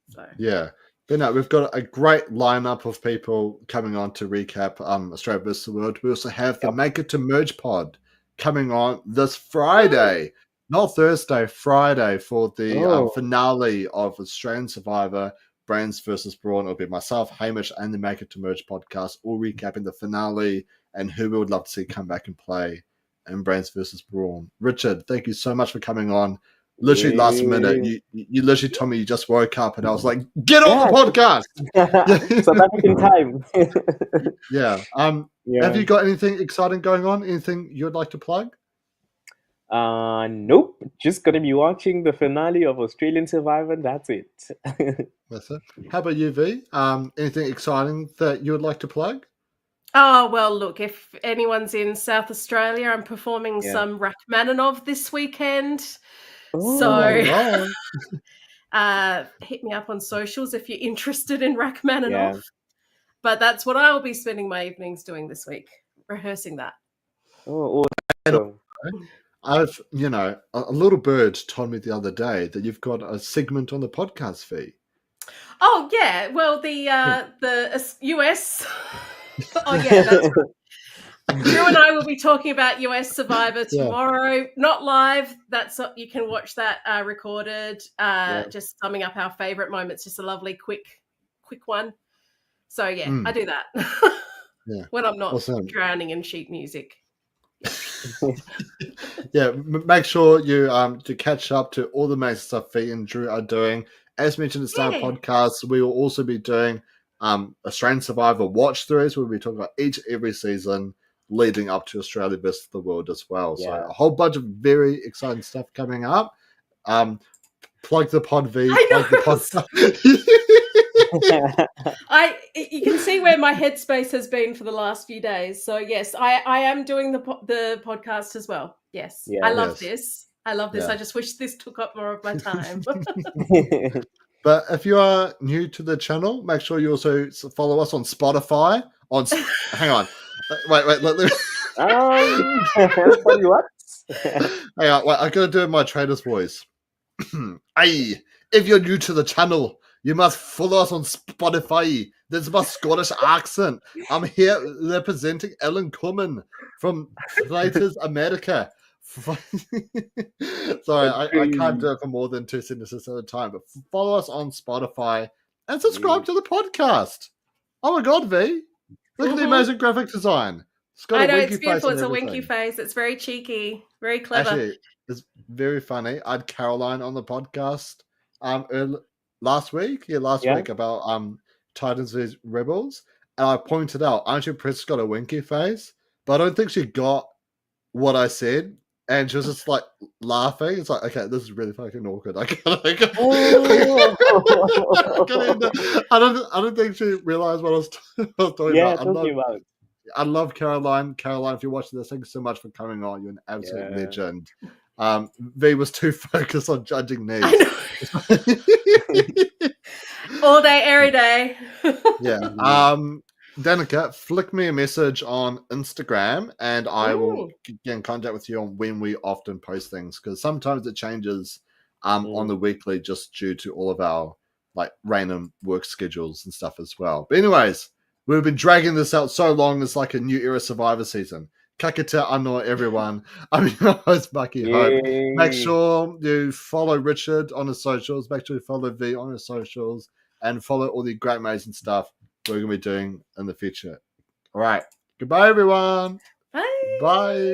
So. Yeah. But no, we've got a great lineup of people coming on to recap Australia vs. the World. We also have the Make It to Merge pod coming on this Friday. Not Thursday, Friday, for the finale of Australian Survivor, Brands versus Brawn. It'll be myself, Hamish, and the Make It to Merge podcast, all recapping the finale and who we would love to see come back and play in Brands versus Brawn. Richard, thank you so much for coming on. Literally last minute, you literally told me you just woke up, and I was like, "Get on the podcast!" South African time. Have you got anything exciting going on? Anything you'd like to plug? Nope. Just gonna be watching the finale of Australian Survivor, and that's it. That's it. How about you, V? Anything exciting that you would like to plug? Oh, well, look, if anyone's in South Australia, I'm performing some Rachmaninoff this weekend. So hit me up on socials if you're interested in Rachmaninoff. Yeah. But that's what I will be spending my evenings doing this week, rehearsing that. Oh, awesome. I've, a little bird told me the other day that you've got a segment on the podcast feed. Oh, yeah. Well, the US. Oh, yeah, that's right. Drew and I will be talking about US Survivor tomorrow. Not live. You can watch that recorded. Just summing up our favorite moments. Just a lovely, quick one. So, I do that when I'm not drowning in sheet music. Make sure you to catch up to all the amazing stuff V and Drew are doing. As mentioned at the start of the podcast, we will also be doing Australian Survivor watch throughs. We'll be talking about every season leading up to Australia vs. the World as well. So a whole bunch of very exciting stuff coming up. Plug the pod, V. Plug the pod. You can see where my headspace has been for the last few days. So yes, I am doing the podcast as well. Yes, I love this. I love this. I just wish this took up more of my time. But if you are new to the channel, make sure you also follow us on Spotify. Hang on, wait. Let me. What? Hang on, wait. I gotta do it in my trader's voice. Hey, if you're new to the channel, you must follow us on Spotify. This is my Scottish accent. I'm here representing Ellen Cummin from Flaters America. Sorry, I can't do it for more than 2 sentences at a time. But follow us on Spotify and subscribe to the podcast. Oh my God, V! Look at the amazing graphic design. I know, it's beautiful. It's a winky face. It's very cheeky, very clever. Actually, it's very funny. I had Caroline on the podcast last week about Titans vs Rebels, and I pointed out Auntie Pris got a winky face, but I don't think she got what I said, and she was just like laughing. It's like, okay, this is really fucking awkward. I don't think she realized what I was talking about. I love Caroline. Caroline, if you're watching this, thank you so much for coming on. You're an absolute legend. V was too focused on judging me. All day, every day. Danica, flick me a message on Instagram and I will get in contact with you on when we often post things, because sometimes it changes on the weekly just due to all of our random work schedules and stuff as well. But anyways, we've been dragging this out so long, it's like a new era Survivor season. Kakita anō, everyone. I'm your host, Mucky Hope. Make sure you follow Richard on his socials. Make sure you follow V on his socials. And follow all the great, amazing stuff we're going to be doing in the future. All right. Goodbye, everyone. Bye. Bye.